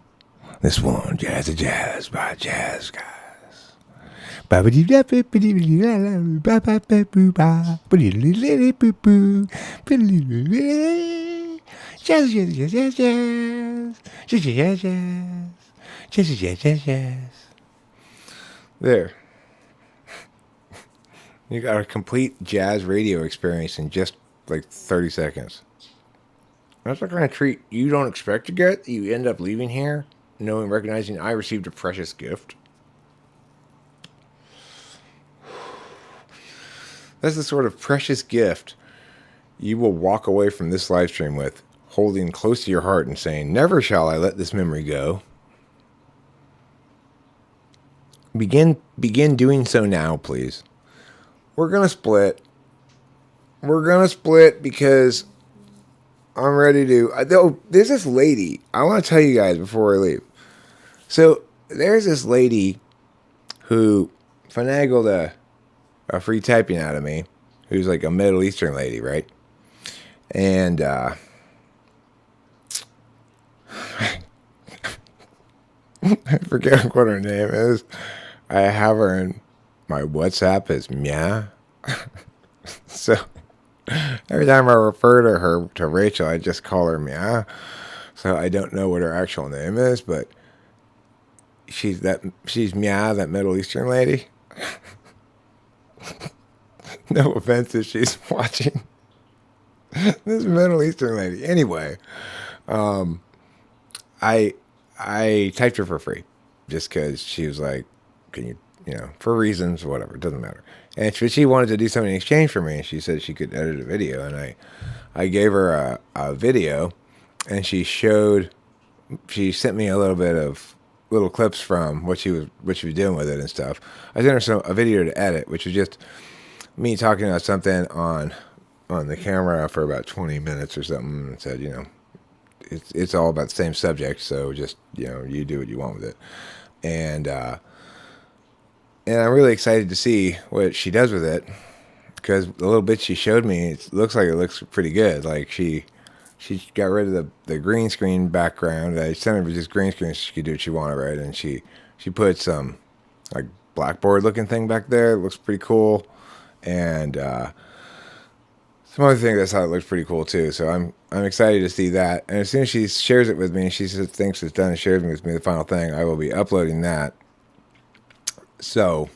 This one, Jazzy Jazz by Jazz Guys. Jazz, jazz, jazz, jazz, jazz, jazz, jazz, jazz, jazz, jazz. There. You got a complete jazz radio experience in just like 30 seconds. That's the kind of treat you don't expect to get. You end up leaving here recognizing I received a precious gift. That's the sort of precious gift you will walk away from this live stream with, holding close to your heart and saying, never shall I let this memory go. Begin doing so now, please. We're going to split. We're going to split because I'm ready to... there's this lady. I want to tell you guys before I leave. So, there's this lady who finagled a free typing out of me, who's like a Middle Eastern lady, right? And I forget what her name is. I have her in my WhatsApp as Mia. So every time I refer to her, to Rachel, I just call her Mia. So I don't know what her actual name is, but she's Mia, that Middle Eastern lady. No offense if she's watching. This Middle Eastern lady. Anyway, I typed her for free just because she was like, can you, for reasons, whatever, it doesn't matter. And she wanted to do something in exchange for me, and she said she could edit a video, and I gave her a video, and she sent me a little bit of little clips from what she was doing with it and stuff. I sent her a video to edit, which was just me talking about something on the camera for about 20 minutes or something, and said, it's all about the same subject, so just, you do what you want with it. And I'm really excited to see what she does with it, because the little bit she showed me, it looks pretty good. Like she got rid of the green screen background. I sent her just green screen so she could do what she wanted, right? And she put some like blackboard looking thing back there. It looks pretty cool. And some other things I thought it looks pretty cool too. So I'm excited to see that. And as soon as she shares it with me, she thinks it's done and shares with me the final thing, I will be uploading that. So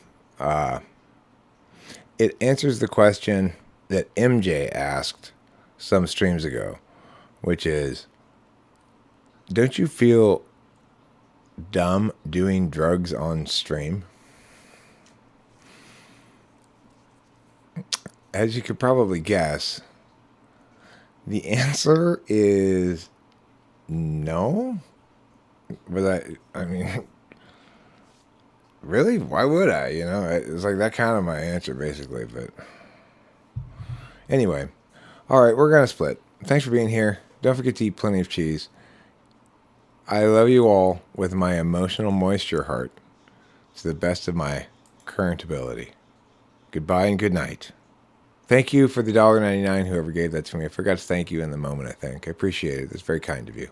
it answers the question that MJ asked some streams ago, which is, don't you feel dumb doing drugs on stream? As you could probably guess, the answer is no. But I mean, really? Why would I? It's like that kind of my answer, basically. But anyway, all right, we're going to split. Thanks for being here. Don't forget to eat plenty of cheese. I love you all with my emotional moisture heart to the best of my current ability. Goodbye and good night. Thank you for the $1.99, whoever gave that to me. I forgot to thank you in the moment, I think. I appreciate it. It's very kind of you.